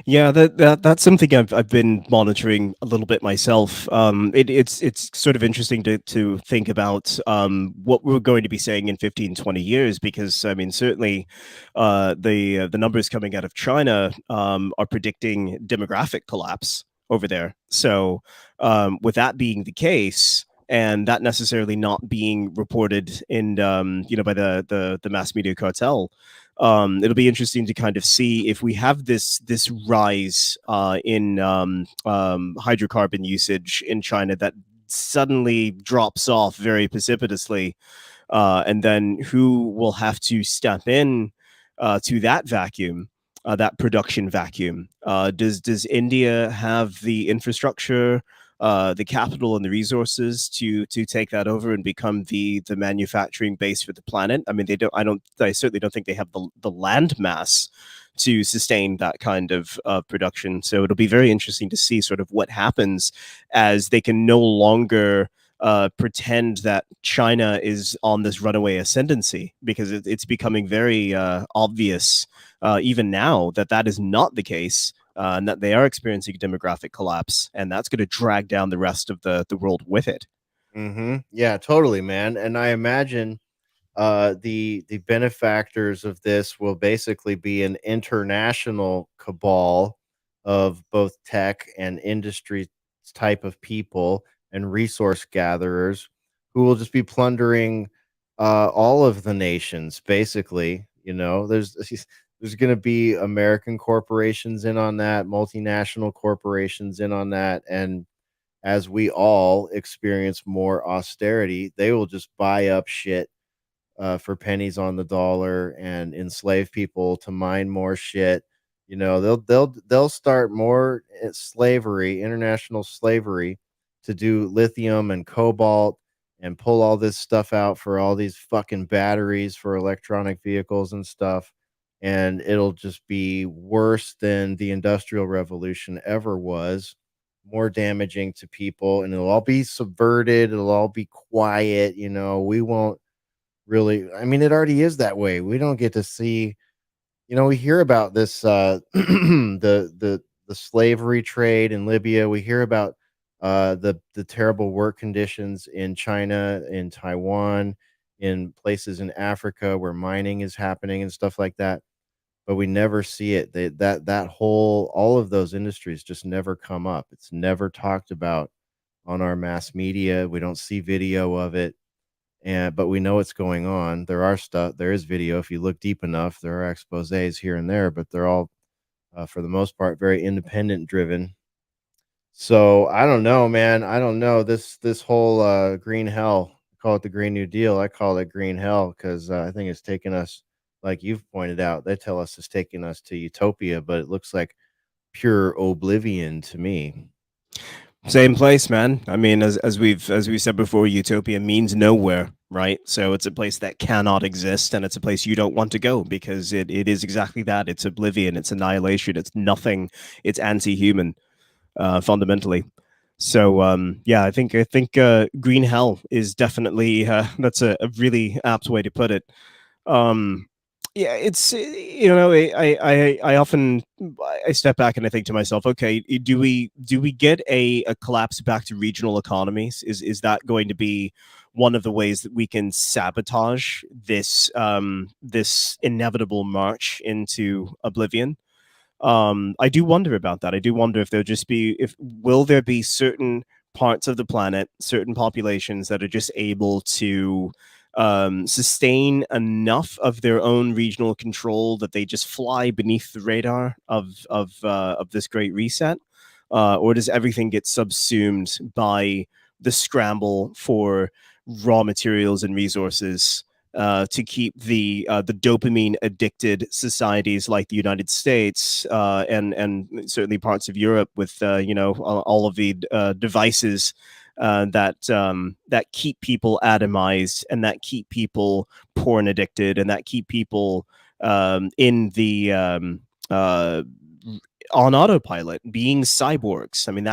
Yeah, that's something I've been monitoring a little bit myself. It's sort of interesting to think about what we're going to be saying in 15, 20 years, because I mean certainly the numbers coming out of China are predicting demographic collapse over there. So with that being the case, and that necessarily not being reported in by the mass media cartel, it'll be interesting to kind of see if we have this rise in hydrocarbon usage in China that suddenly drops off very precipitously, and then who will have to step in to that vacuum, that production vacuum? Does India have the infrastructure, the capital, and the resources to take that over and become the manufacturing base for the planet? I mean, they don't. I certainly don't think they have the land mass to sustain that kind of production. So it'll be very interesting to see sort of what happens as they can no longer pretend that China is on this runaway ascendancy, because it's becoming very obvious, even now, that that is not the case, and that they are experiencing demographic collapse, and that's going to drag down the rest of the world with it. Yeah, totally, man. And I imagine the benefactors of this will basically be an international cabal of both tech and industry type of people and resource gatherers who will just be plundering all of the nations. Basically, there's going to be American corporations in on that, multinational corporations in on that, and as we all experience more austerity, they will just buy up shit for pennies on the dollar and enslave people to mine more shit. You know, they'll start more slavery, international slavery, to do lithium and cobalt and pull all this stuff out for all these fucking batteries for electronic vehicles and stuff. And it'll just be worse than the industrial revolution ever was, more damaging to people, and it'll all be subverted. It'll all be quiet. You know, we won't really, I mean, it already is that way. We don't get to see, you know, we hear about this the slavery trade in Libya. We hear about the terrible work conditions in China, in Taiwan, in places in Africa where mining is happening and stuff like that. But we never see it. That whole all of those industries just never come up. It's never talked about on our mass media. We don't see video of it, and but we know what's going on. There is video if you look deep enough. There are exposés here and there, but they're all for the most part very independent driven. So I don't know, man. I don't know this whole green hell. I call it the Green New Deal. I call it green hell because I think it's taken us, like you've pointed out. They tell us it's taking us to utopia, but it looks like pure oblivion to me. Same place, man. I mean, as we said before, utopia means nowhere, right? So it's a place that cannot exist, and it's a place you don't want to go because it is exactly that. It's oblivion, it's annihilation, it's nothing, it's anti-human, fundamentally. So yeah, I think green hell is definitely that's a really apt way to put it. Um, yeah, it's I often I step back and I think to myself, okay, do we get a collapse back to regional economies? Is that going to be one of the ways that we can sabotage this inevitable march into oblivion? I do wonder about that. I do wonder if there'll just be if will there be certain parts of the planet, certain populations that are just able to sustain enough of their own regional control that they just fly beneath the radar of this great reset, or does everything get subsumed by the scramble for raw materials and resources to keep the dopamine addicted societies like the United States and certainly parts of Europe with all of the devices that keep people atomized and that keep people porn addicted and that keep people in the on autopilot, being cyborgs. I mean,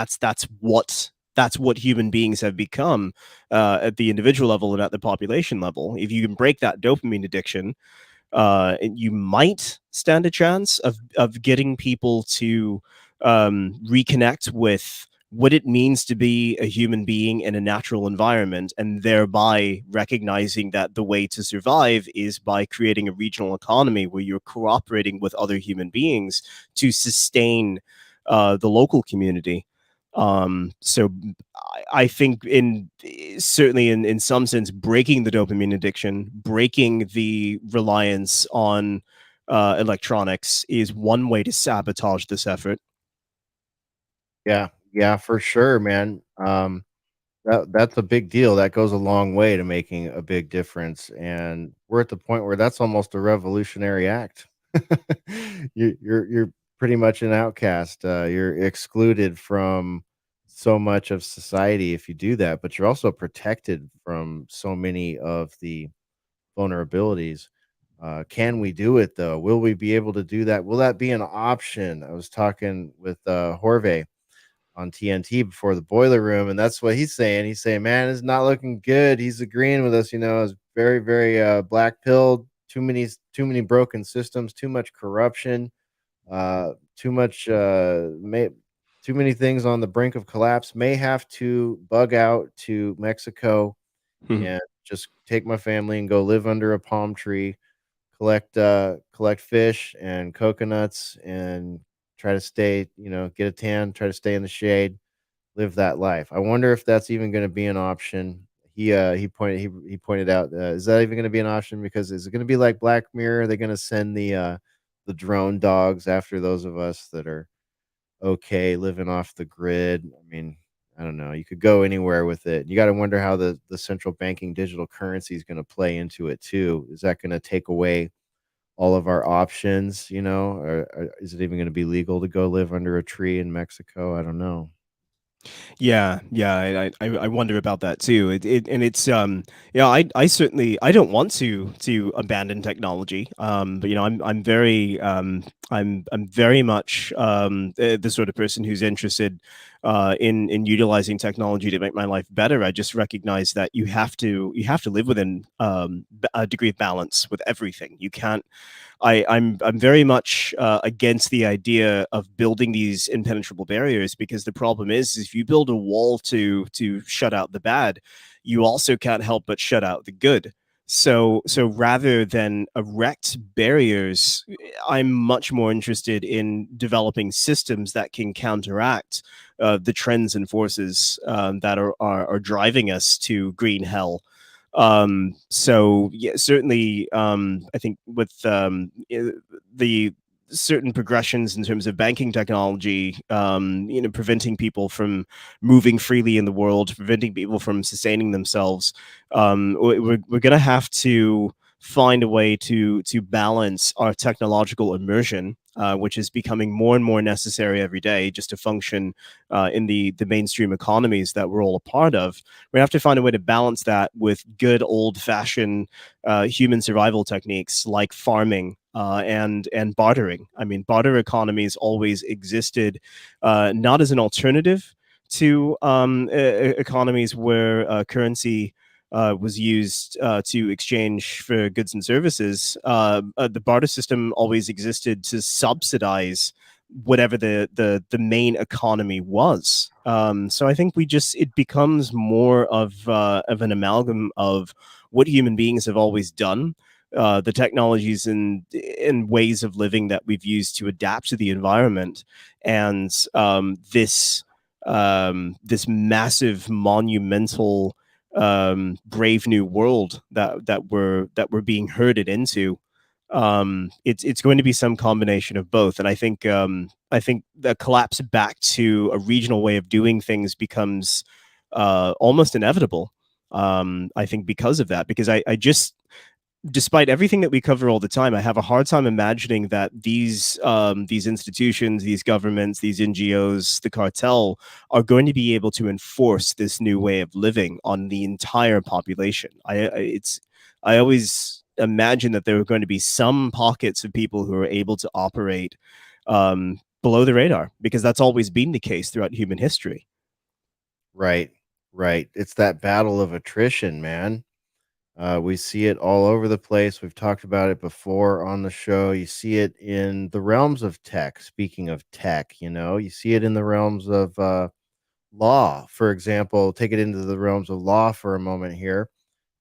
that's what human beings have become at the individual level and at the population level. If you can break that dopamine addiction, you might stand a chance of getting people to reconnect with what it means to be a human being in a natural environment, and thereby recognizing that the way to survive is by creating a regional economy where you're cooperating with other human beings to sustain the local community. So I think in certainly in some sense, breaking the dopamine addiction, breaking the reliance on electronics is one way to sabotage this effort. Yeah, yeah, for sure, man. That's a big deal. That goes a long way to making a big difference, and we're at the point where that's almost a revolutionary act. You're pretty much an outcast. You're excluded from so much of society if you do that, but you're also protected from so many of the vulnerabilities. Can we do it though? Will we be able to do that? Will that be an option? I was talking with Jorge on TNT before the boiler room, and that's what he's saying. He's saying, "Man, it's not looking good." He's agreeing with us. You know, it's very, very black pilled. Too many broken systems. Too much corruption. Too much. Too many things on the brink of collapse. May have to bug out to Mexico Hmm. and just take my family and go live under a palm tree, collect fish and coconuts, and try to stay, get a tan, try to stay in the shade, live that life. I wonder if that's even going to be an option. He pointed out, is that even going to be an option? Because is it going to be like Black Mirror? Are they going to send the drone dogs after those of us that are okay living off the grid? I mean, I don't know. You could go anywhere with it. You got to wonder how the central banking digital currency is going to play into it too. Is that going to take away all of our options? Or is it even going to be legal to go live under a tree in Mexico? I don't know. Yeah, yeah, I wonder about that too. And it's yeah, I certainly I don't want to abandon technology. But I'm very I'm very much the sort of person who's interested in utilizing technology to make my life better. I just recognize that you have to live within a degree of balance with everything. You can't I'm very much against the idea of building these impenetrable barriers, because the problem is if you build a wall to shut out the bad, you also can't help but shut out the good. So rather than erect barriers, I'm much more interested in developing systems that can counteract the trends and forces that are driving us to green hell. So yeah, certainly, I think with the certain progressions in terms of banking technology, preventing people from moving freely in the world, preventing people from sustaining themselves, we're going to have to find a way to balance our technological immersion, which is becoming more and more necessary every day just to function in the mainstream economies that we're all a part of. We have to find a way to balance that with good old fashioned human survival techniques like farming and bartering. I mean, barter economies always existed, not as an alternative to economies where currency was used to exchange for goods and services. The barter system always existed to subsidize whatever the main economy was. So I think it becomes more of an amalgam of what human beings have always done, the technologies and ways of living that we've used to adapt to the environment, and this massive monumental brave new world that we're being herded into. It's going to be some combination of both, and I think the collapse back to a regional way of doing things becomes almost inevitable. I think because of that, because I just, despite everything that we cover all the time, I have a hard time imagining that these institutions, these governments, these NGOs, the cartel are going to be able to enforce this new way of living on the entire population. I always imagine that there are going to be some pockets of people who are able to operate below the radar, because that's always been the case throughout human history. Right, right. It's that battle of attrition, man. We see it all over the place. We've talked about it before on the show. You see it in the realms of tech. Speaking of tech, you see it in the realms of law. For example, take it into the realms of law for a moment here.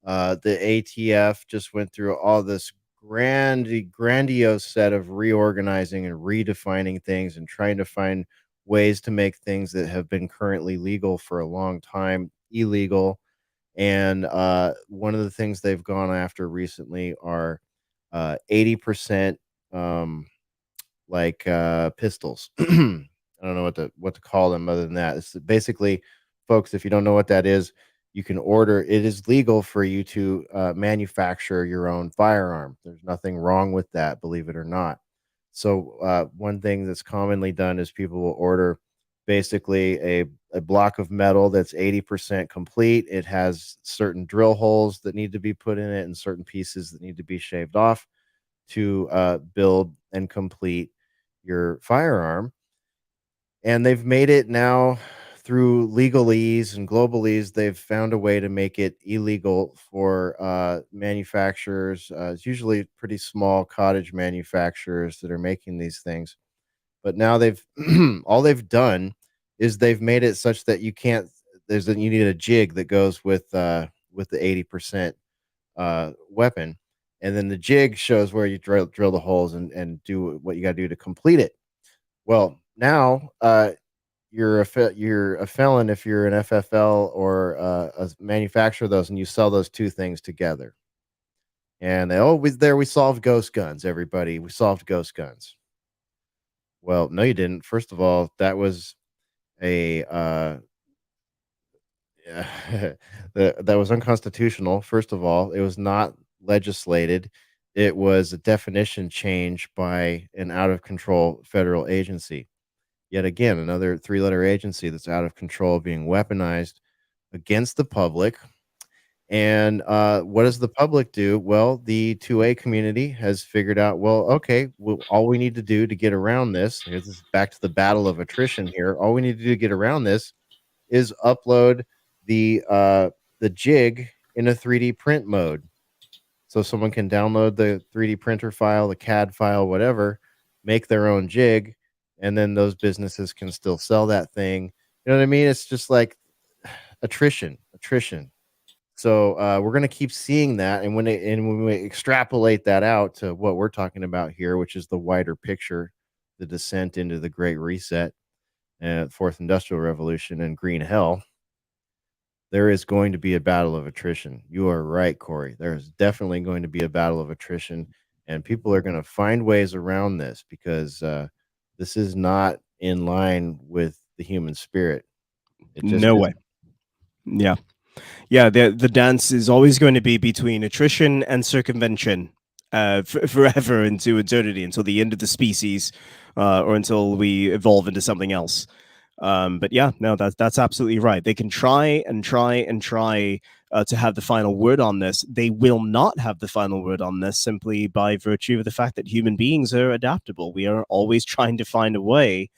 The ATF just went through all this grandiose set of reorganizing and redefining things and trying to find ways to make things that have been currently legal for a long time illegal. And one of the things they've gone after recently are 80% um, pistols. I don't know what to call them other than that. It's basically, folks, if you don't know what that is, you can order. It is legal for you to manufacture your own firearm. There's nothing wrong with that, believe it or not. So one thing that's commonly done is people will order basically a block of metal that's 80% complete. It has certain drill holes that need to be put in it and certain pieces that need to be shaved off to build and complete your firearm. And they've made it now through legalese and globalese. They've found a way to make it illegal for manufacturers. It's usually pretty small cottage manufacturers that are making these things. But now they've all they've done is they've made it such that you can't. You need a jig that goes with the 80% weapon, and then the jig shows where you drill the holes and do what you got to do to complete it. Well, now you're a felon if you're an FFL or a manufacturer of those, and you sell those two things together. And they always there. We solved ghost guns, everybody. We solved ghost guns. Well, no, you didn't. First of all, that was a Yeah, that was unconstitutional. First of all, it was not legislated. It was a definition change by an out of control federal agency. Yet again, another three-letter agency that's out of control being weaponized against the public. And what does the public do? Well, the 2A community has figured out, well, okay, well, all we need to do to get around this, here's this back to the battle of attrition here. All we need to do to get around this is upload the jig in a 3D print mode. So someone can download the 3D printer file, the CAD file, whatever, make their own jig, and then those businesses can still sell that thing. You know what I mean? It's just like attrition. So we're going to keep seeing that, and when we extrapolate that out to what we're talking about here, which is the wider picture, the descent into the Great Reset, Fourth Industrial Revolution, and Green Hell, there is going to be a battle of attrition. You are right, Corey. There is definitely going to be a battle of attrition, and people are going to find ways around this because this is not in line with the human spirit. It just No way. isn't. Yeah. Yeah, the dance is always going to be between attrition and circumvention, forever into eternity, until the end of the species, or until we evolve into something else. But yeah, no, that's absolutely right. They can try and try and try to have the final word on this. They will not have the final word on this simply by virtue of the fact that human beings are adaptable. We are always trying to find a way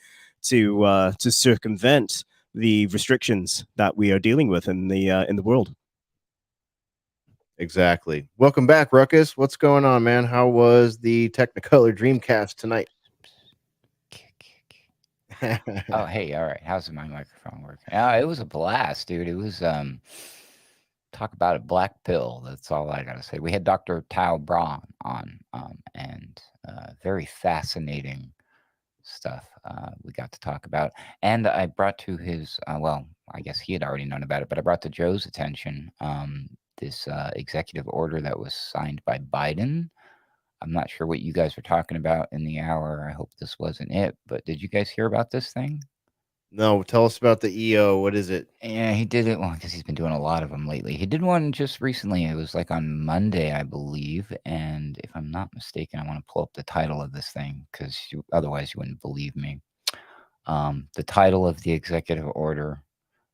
to circumvent the restrictions that we are dealing with in the world. Exactly. Welcome back, Ruckus. What's going on, man? How was the Technicolor Dreamcast tonight? Oh, hey, all right. How's my microphone working? It was a blast, dude. It was talk about a black pill. That's all I gotta say. We had Dr. Tao Braun on, and very fascinating stuff we got to talk about. And I brought to his well, I guess he had already known about it, but I brought to Joe's attention this executive order that was signed by Biden. I'm not sure what you guys were talking about in the hour. I hope this wasn't it, but did you guys hear about this thing? No, tell us about the EO. What is it? Yeah, he did it well because he's been doing a lot of them lately. He did one just recently. It was like on Monday, I believe. And if I'm not mistaken, I want to pull up the title of this thing because otherwise you wouldn't believe me. The title of the executive order.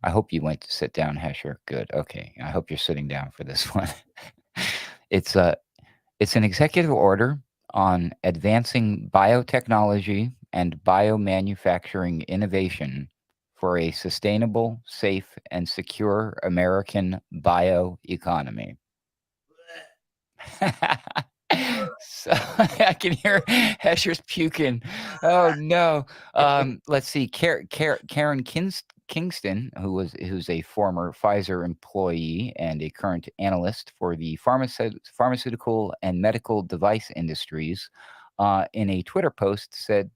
I hope you went to sit down, Hesher. Good. Okay. I hope you're sitting down for this one. it's a it's an executive order on advancing biotechnology and biomanufacturing innovation for a sustainable, safe, and secure American bioeconomy. So I can hear Hesher's puking. Oh no. Let's see. Karen Kingston, who's a former Pfizer employee and a current analyst for the pharmaceutical and medical device industries, in a Twitter post said,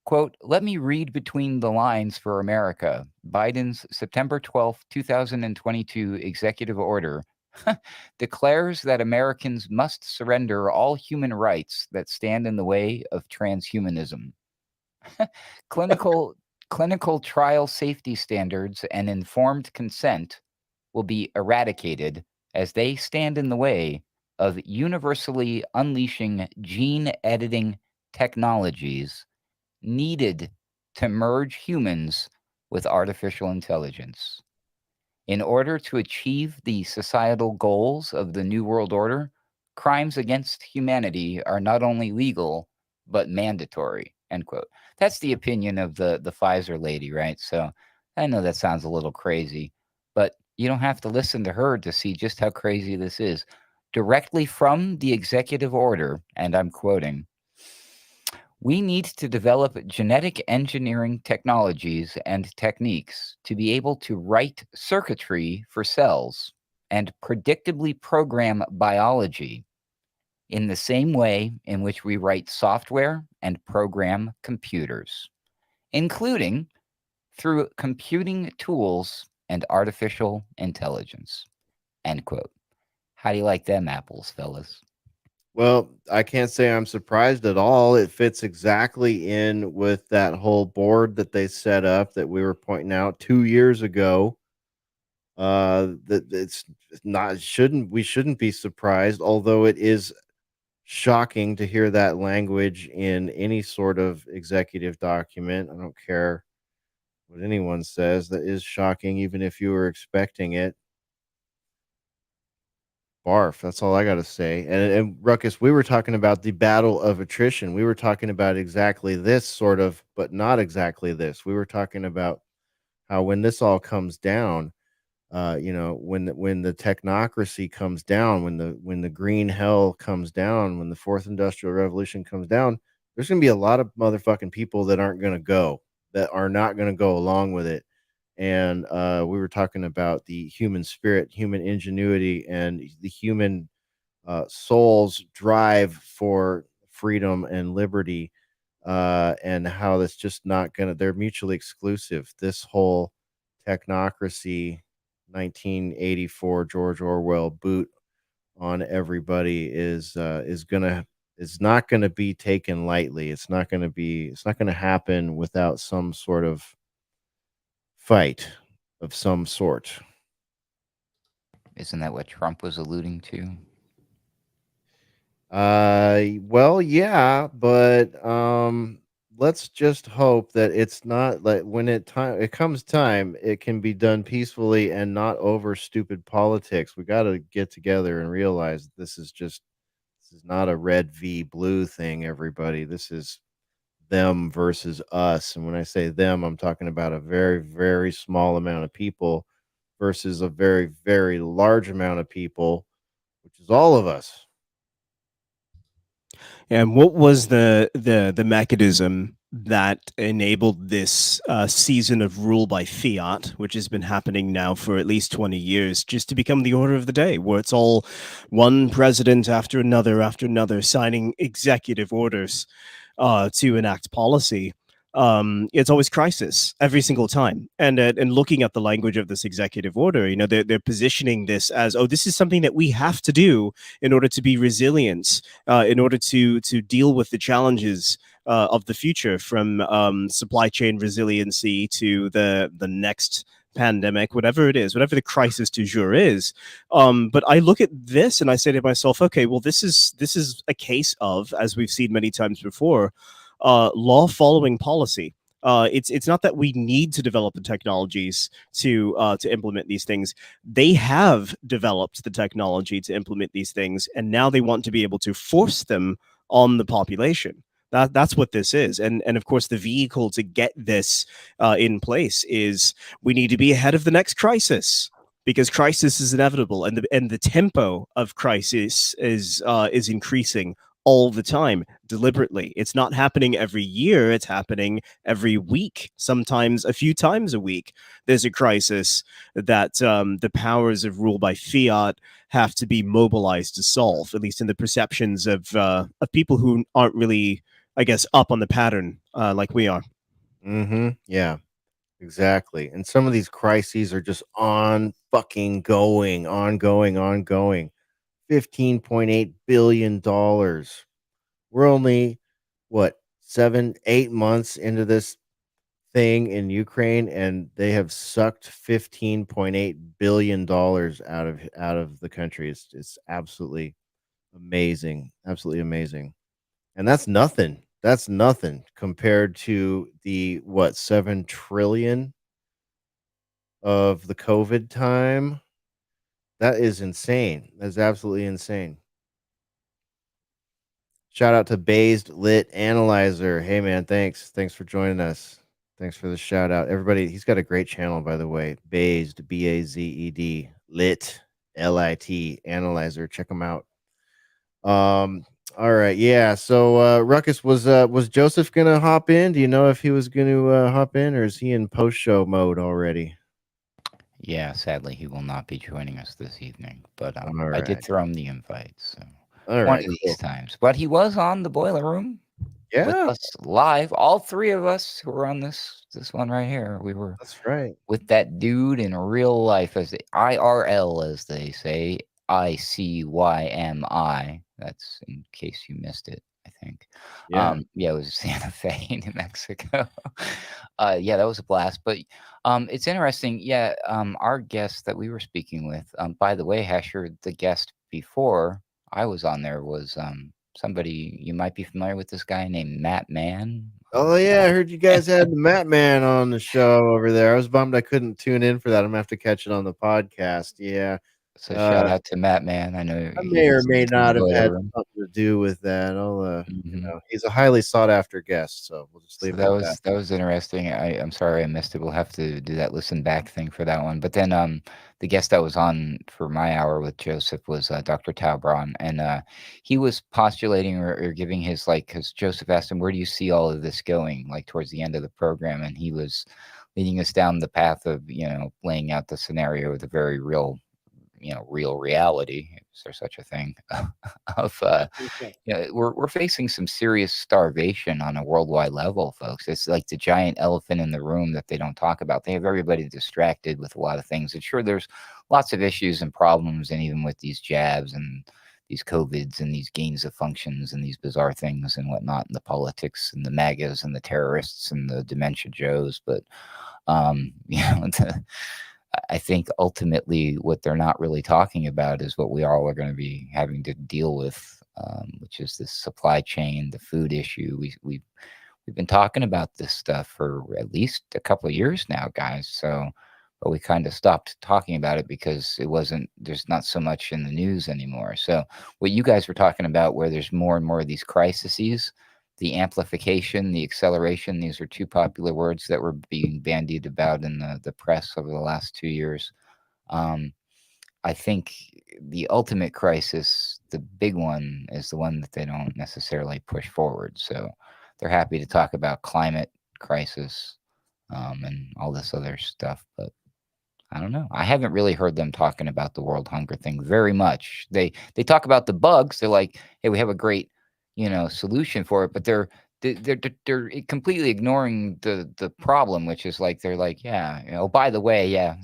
quote, "Let me read between the lines for America. Biden's September 12th, 2022 executive order declares that Americans must surrender all human rights that stand in the way of transhumanism. clinical clinical trial safety standards and informed consent will be eradicated as they stand in the way of universally unleashing gene editing technologies needed to merge humans with artificial intelligence. In order to achieve the societal goals of the New World Order, crimes against humanity are not only legal, but mandatory." End quote. That's the opinion of the Pfizer lady, right? So I know that sounds a little crazy, but you don't have to listen to her to see just how crazy this is. Directly from the executive order, and I'm quoting, "We need to develop genetic engineering technologies and techniques to be able to write circuitry for cells and predictably program biology in the same way in which we write software and program computers, including through computing tools and artificial intelligence." End quote. How do you like them apples, fellas? Well, I can't say I'm surprised at all. It fits exactly in with that whole board that they set up that we were pointing out 2 years ago. That it's not shouldn't we shouldn't be surprised, although it is shocking to hear that language in any sort of executive document. I don't care what anyone says, that is shocking, even if you were expecting it. Barf. That's all I got to say. And Ruckus, we were talking about the battle of attrition. We were talking about exactly this sort of, but not exactly this. We were talking about how when this all comes down, when the technocracy comes down, when the green hell comes down, when the fourth industrial revolution comes down, there's going to be a lot of motherfucking people that aren't going to go, that are not going to go along with it. And we were talking about the human spirit, human ingenuity, and the human soul's drive for freedom and liberty, and how that's just not gonna, they're mutually exclusive. This whole technocracy, 1984 George Orwell boot on everybody is not gonna be taken lightly. It's not gonna happen without some sort of fight of some sort. Isn't that what Trump was alluding to? Well, yeah, but let's just hope that it's not like when it comes time, it can be done peacefully and not over stupid politics. We got to get together and realize this is not a red v blue thing, everybody. This is them versus us. And when I say them, I'm talking about a very, very small amount of people versus a very, very large amount of people, which is all of us. And what was the mechanism that enabled this season of rule by fiat, which has been happening now for at least 20 years, just to become the order of the day, where it's all one president after another signing executive orders to enact policy? It's always crisis every single time. And looking at the language of this executive order, you know, they're positioning this as, oh, this is something that we have to do in order to be resilient, in order to deal with the challenges of the future, from supply chain resiliency to the next pandemic, whatever it is, whatever the crisis du jour is. But I look at this and I say to myself, okay, well, this is a case of, as we've seen many times before, law following policy. It's not that we need to develop the technologies to implement these things. They have developed the technology to implement these things, and now they want to be able to force them on the population. That's what this is, and of course the vehicle to get this in place is we need to be ahead of the next crisis, because crisis is inevitable, and the tempo of crisis is increasing all the time, deliberately. It's not happening every year, it's happening every week, sometimes a few times a week. There's a crisis that the powers of rule by fiat have to be mobilized to solve, at least in the perceptions of people who aren't really, I guess, up on the pattern like we are. Yeah. Exactly. And some of these crises are just ongoing. $15.8 billion. We're only what, 7, 8 months into this thing in Ukraine, and they have sucked $15.8 billion out of the country. It's absolutely amazing. Absolutely amazing. And that's nothing. That's nothing compared to the what, 7 trillion of the COVID time. That is insane. That's absolutely insane. Shout out to Bazed Lit Analyzer. Hey man, thanks. Thanks for joining us. Thanks for the shout out. Everybody, he's got a great channel, by the way. Bazed, Bazed, Lit, Lit Analyzer. Check him out. All right, yeah. So Ruckus, was Joseph gonna hop in? Do you know if he was gonna hop in, or is he in post show mode already? Yeah, sadly, he will not be joining us this evening, but All I did right. throw him the invite, so All one right, of these cool. times. But he was on the Boiler Room with Yeah, us live. All three of us who were on this one right here. We were that's right. with that dude in real life, as IRL, as they say, ICYMI. That's in case you missed it. I think. Yeah. Yeah, it was Santa Fe, New Mexico. Yeah, that was a blast. But it's interesting. Yeah, our guest that we were speaking with, by the way, Hesher, the guest before I was on there was somebody you might be familiar with. This guy named Matt Mann. Oh yeah, I heard you guys had the Matt Man on the show over there. I was bummed I couldn't tune in for that. I'm gonna have to catch it on the podcast. Yeah. So shout Uh, out to Matt Mann. I know I he may or may listens and not have enjoyed had everyone. something to do with that. Hmm. He's a highly sought after guest, so we'll just So leave it at that. that was interesting. I'm sorry I missed it. We'll have to do that listen back thing for that one. But then the guest that was on for my hour with Joseph was Dr. Taubron, and he was postulating or giving his like because Joseph asked him, "Where do you see all of this going?" Like towards the end of the program, and he was leading us down the path of laying out the scenario with a very real real reality. Is there such a thing of yeah, we're facing some serious starvation on a worldwide level, folks. It's like the giant elephant in the room that they don't talk about. They have everybody distracted with a lot of things. And sure, there's lots of issues and problems, and even with these jabs and these COVIDs and these gains of functions and these bizarre things and whatnot, and the politics and the MAGAs and the terrorists and the dementia Joes. But I think ultimately what they're not really talking about is what we all are going to be having to deal with, which is this supply chain, the food issue. We've been talking about this stuff for at least a couple of years now, guys. So, but we kind of stopped talking about it because it wasn't. There's not so much in the news anymore. So, what you guys were talking about, where there's more and more of these crises, the amplification, the acceleration. These are two popular words that were being bandied about in the press over the last 2 years. Um, I think the ultimate crisis, the big one, is the one that they don't necessarily push forward. So they're happy to talk about climate crisis and all this other stuff, but I don't know. I haven't really heard them talking about the world hunger thing very much. They talk about the bugs. They're like, "Hey, we have a great, solution for it," but they're completely ignoring the problem, which is like they're like, "Yeah, by the way, yeah,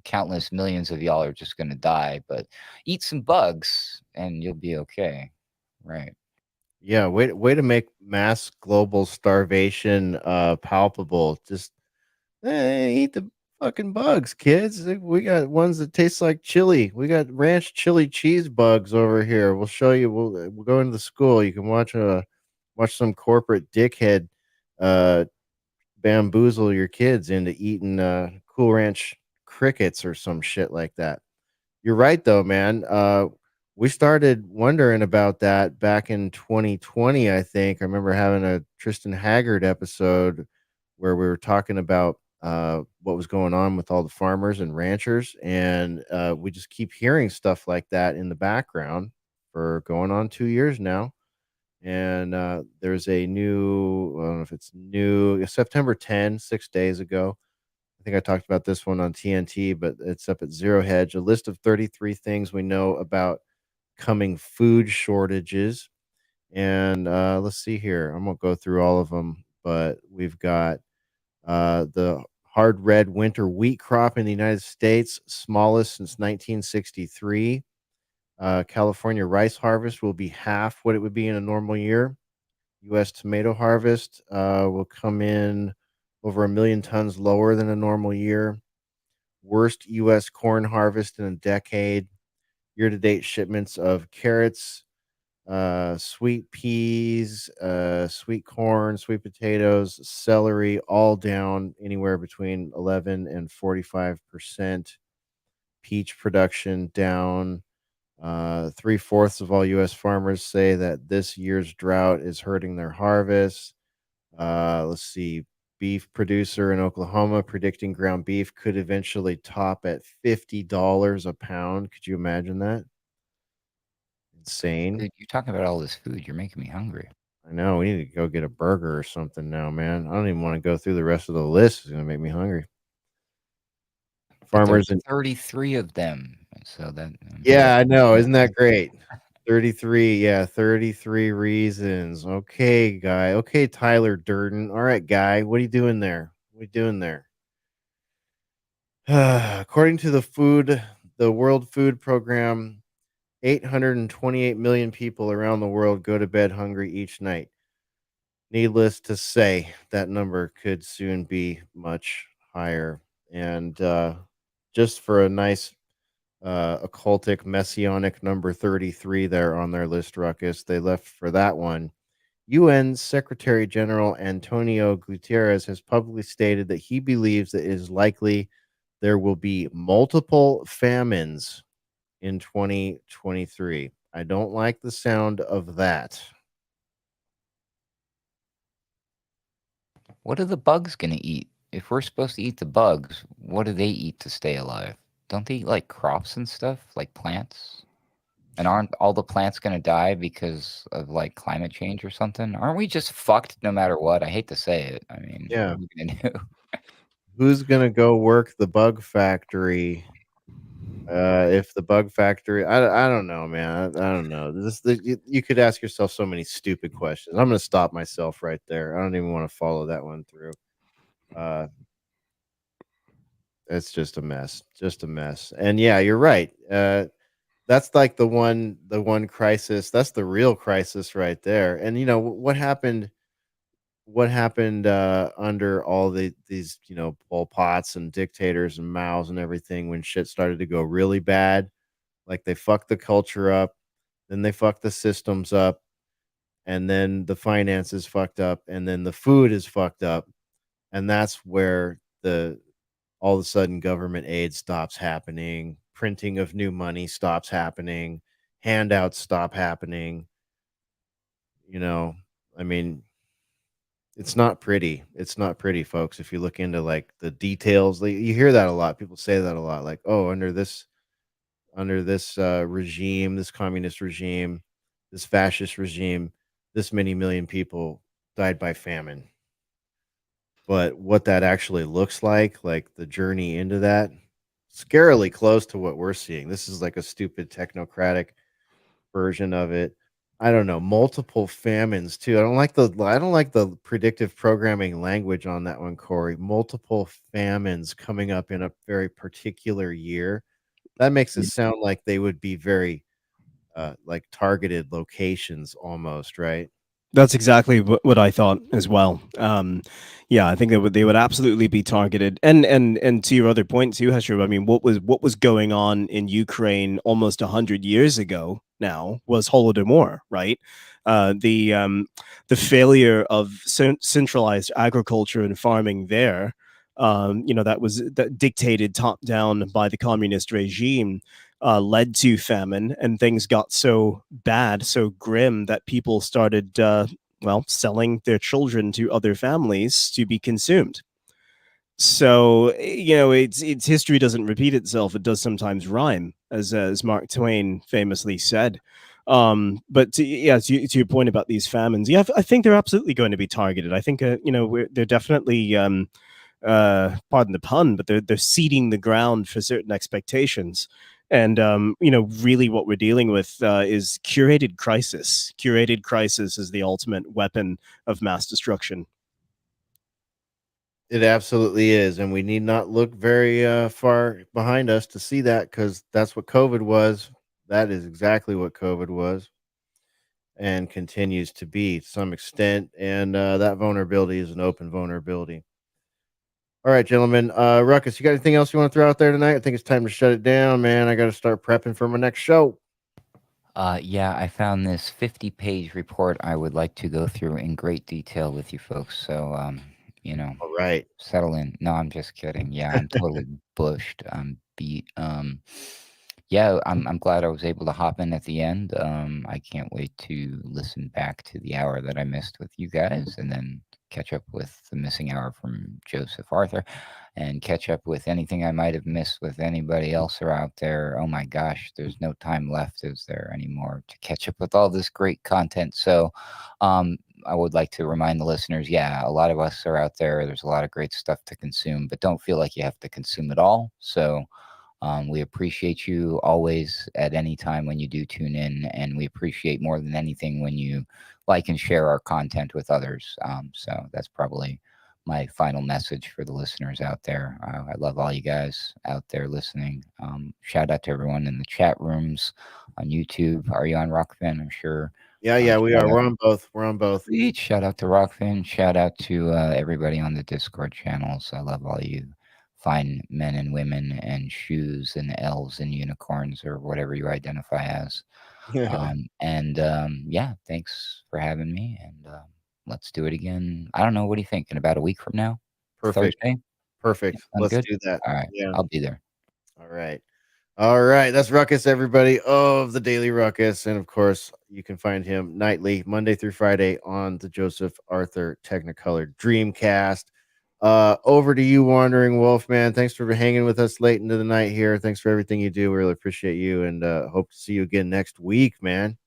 countless millions of y'all are just gonna die, but eat some bugs and you'll be okay." Right. Yeah, way to make mass global starvation palpable. Just eat the fucking bugs, kids. We got ones that taste like chili. We got ranch chili cheese bugs over here. We'll show you. We'll go into the school. You can watch some corporate dickhead uh bamboozle your kids into eating Cool Ranch crickets or some shit like that. You're right though, man. We started wondering about that back in 2020, I think. I remember having a Tristan Haggard episode where we were talking about what was going on with all the farmers and ranchers, and we just keep hearing stuff like that in the background for going on 2 years now. And there's a new, I don't know if it's new, September 10, 6 days ago. I think I talked about this one on TNT, but it's up at Zero Hedge, a list of 33 things we know about coming food shortages. And let's see here. I'm going to go through all of them, but we've got the hard red winter wheat crop in the United States, smallest since 1963. California rice harvest will be half what it would be in a normal year. U.S. tomato harvest will come in over 1 million tons lower than a normal year. Worst U.S. corn harvest in a decade. Year to date shipments of carrots, sweet peas, sweet corn, sweet potatoes, celery, all down anywhere between 11 and 45%. Peach production down. 3/4 of all U.S. farmers say that this year's drought is hurting their harvest. Let's see. Beef producer in Oklahoma predicting ground beef could eventually top at $50 a pound. Could you imagine that? Insane. Dude, you're talking about all this food. You're making me hungry. I know. We need to go get a burger or something now, man. I don't even want to go through the rest of the list. It's going to make me hungry. But there's Farmers and 33 of them. So that yeah, I know. Isn't that great? 33. Yeah, 33 reasons. Okay, guy. Okay, Tyler Durden. All right, guy. What are you doing there? What are you doing there? According to the World Food Program, 828 million people around the world go to bed hungry each night. Needless to say, that number could soon be much higher. And just for a nice occultic messianic number 33 there on their list, Ruckus, they left for that one. UN Secretary General Antonio Guterres has publicly stated that he believes that it is likely there will be multiple famines in 2023. I don't like the sound of that. What are the bugs going to eat? If we're supposed to eat the bugs, what do they eat to stay alive? Don't they eat like crops and stuff, like plants? And aren't all the plants going to die because of like climate change or something? Aren't we just fucked no matter what? I hate to say it. I mean, what Yeah. are we going to do? Who's going to go work the bug factory? If the bug factory, I don't know, man. I don't know. You could ask yourself so many stupid questions. I'm going to stop myself right there. I don't even want to follow that one through. Uh, it's just a mess, just a mess. And yeah, you're right. That's like the one crisis. That's the real crisis right there. And what happened? What happened under all these Pol Pots and dictators and Mao's and everything when shit started to go really bad? Like they fucked the culture up, then they fucked the systems up, and then the finances fucked up, and then the food is fucked up, and that's where the all of a sudden government aid stops happening, printing of new money stops happening, handouts stop happening. You know, I mean, it's not pretty. It's not pretty, folks. If you look into like the details, like, you hear that a lot. People say that a lot, like, "Oh, under this regime, this communist regime, this fascist regime, this many million people died by famine." But what that actually looks like the journey into that, scarily close to what we're seeing. This is like a stupid technocratic version of it. I don't know, multiple famines too. I don't like the predictive programming language on that one, Corey. Multiple famines coming up in a very particular year. That makes it sound like they would be very like targeted locations almost, right? That's exactly what I thought as well. Yeah, I think they would absolutely be targeted. And to your other point too, Hesher, I mean, what was going on in Ukraine almost 100 years ago now was Holodomor, right? The failure of centralized agriculture and farming there, that dictated top down by the communist regime, led to famine, and things got so bad, so grim that people started, selling their children to other families to be consumed. So it's history doesn't repeat itself; it does sometimes rhyme, as Mark Twain famously said. But to your point about these famines, yeah, I think they're absolutely going to be targeted. I think they're definitely. Pardon the pun, but they're seeding the ground for certain expectations. And really, what we're dealing with is curated crisis. Curated crisis is the ultimate weapon of mass destruction. It absolutely is, and we need not look very far behind us to see that, because that's what COVID was. That is exactly what COVID was, and continues to be to some extent. And that vulnerability is an open vulnerability. All right, gentlemen. Ruckus, you got anything else you want to throw out there tonight? I think it's time to shut it down, man. I got to start prepping for my next show. Yeah, I found this 50-page report I would like to go through in great detail with you folks. So, you know, All right. settle in. No, I'm just kidding. Yeah, I'm totally bushed. I'm beat. Yeah, I'm glad I was able to hop in at the end. I can't wait to listen back to the hour that I missed with you guys, and then catch up with the missing hour from Joseph Arthur, and catch up with anything I might have missed with anybody else are out there. Oh my gosh, there's no time left, is there, anymore, to catch up with all this great content. So, I would like to remind the listeners, yeah, a lot of us are out there. There's a lot of great stuff to consume, but don't feel like you have to consume it all. So, we appreciate you always at any time when you do tune in, and we appreciate more than anything when you like and share our content with others. So that's probably my final message for the listeners out there. I love all you guys out there listening. Shout out to everyone in the chat rooms on YouTube. Are you on Rockfin? I'm sure. Yeah, we are. Shout out. We're on both. We're on both. Sweet. Shout out to Rockfin. Shout out to everybody on the Discord channels. I love all you fine men and women and shoes and elves and unicorns or whatever you identify as. Yeah, thanks for having me. And let's do it again. I don't know. What do you think? In about a week from now? Perfect. Thursday? Perfect. Sound Let's good? do that. All right. Yeah. I'll be there. All right. All right. That's Ruckus, everybody, of the Daily Ruckus. And of course, you can find him nightly, Monday through Friday, on the Joseph Arthur Technicolor Dreamcast. Over to you, Wandering Wolf, man. Thanks for hanging with us late into the night here. Thanks for everything you do. We really appreciate you, and hope to see you again next week, man.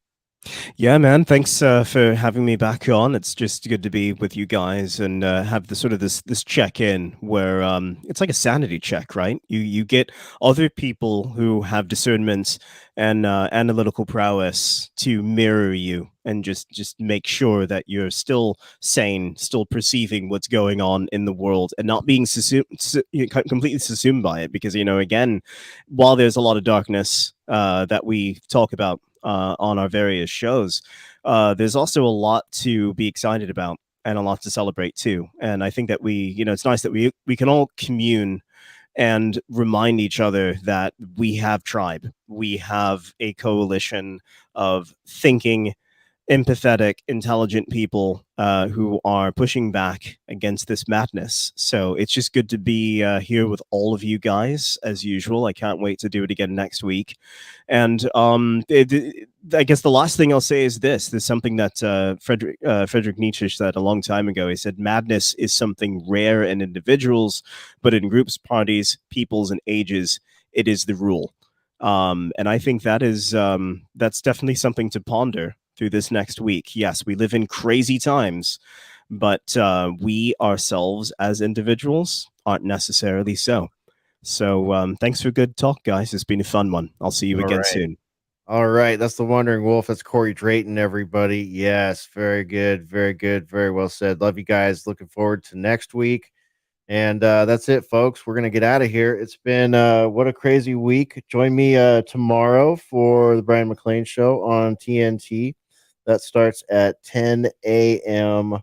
Yeah, man. Thanks for having me back on. It's just good to be with you guys and have the sort of this check-in where it's like a sanity check, right? You get other people who have discernment and analytical prowess to mirror you and just make sure that you're still sane, still perceiving what's going on in the world and not being completely subsumed by it. Because, again, while there's a lot of darkness that we talk about on our various shows, there's also a lot to be excited about and a lot to celebrate too. And I think that it's nice that we can all commune and remind each other that we have tribe, we have a coalition of thinking, empathetic, intelligent people who are pushing back against this madness. So it's just good to be here with all of you guys as usual. I can't wait to do it again next week. And I guess the last thing I'll say is this. There's something that Friedrich Nietzsche said a long time ago. He said, madness is something rare in individuals, but in groups, parties, peoples, and ages, it is the rule. And I think that is that's definitely something to ponder through this next week. Yes, we live in crazy times, but we ourselves as individuals aren't necessarily so. So thanks for good talk, guys. It's been a fun one. I'll see you again soon. All right. That's the Wandering Wolf. That's Corey Drayton, everybody. Yes, very good. Very good. Very well said. Love you guys. Looking forward to next week. And that's it, folks. We're going to get out of here. It's been what a crazy week. Join me tomorrow for the Brian McLean Show on TNT. That starts at 10 a.m.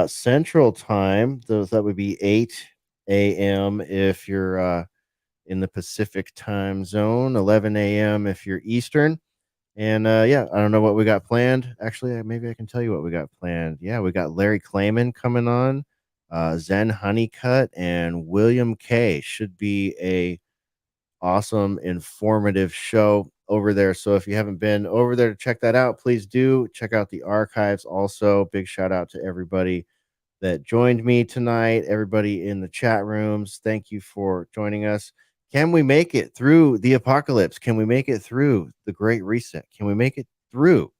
Central Time. That would be 8 a.m. if you're in the Pacific Time Zone, 11 a.m. if you're Eastern. And yeah, I don't know what we got planned. Actually, maybe I can tell you what we got planned. Yeah, we got Larry Klayman coming on, Zen Honeycutt, and William K. Should be a awesome, informative show over there. So if you haven't been over there to check that out, please do check out the archives. Also, big shout out to everybody that joined me tonight, everybody in the chat rooms. Thank you for joining us. Can we make it through the apocalypse? Can we make it through the Great Reset? Can we make it through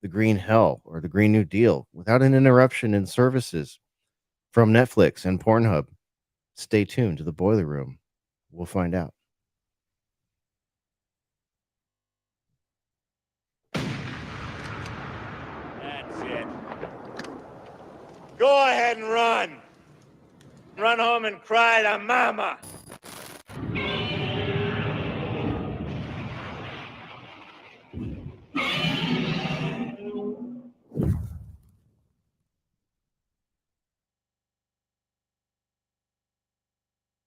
the Green Hell or the Green New Deal without an interruption in services from Netflix and Pornhub? Stay tuned to the Boiler Room. We'll find out. That's it. Go ahead and run. Run home and cry to mama.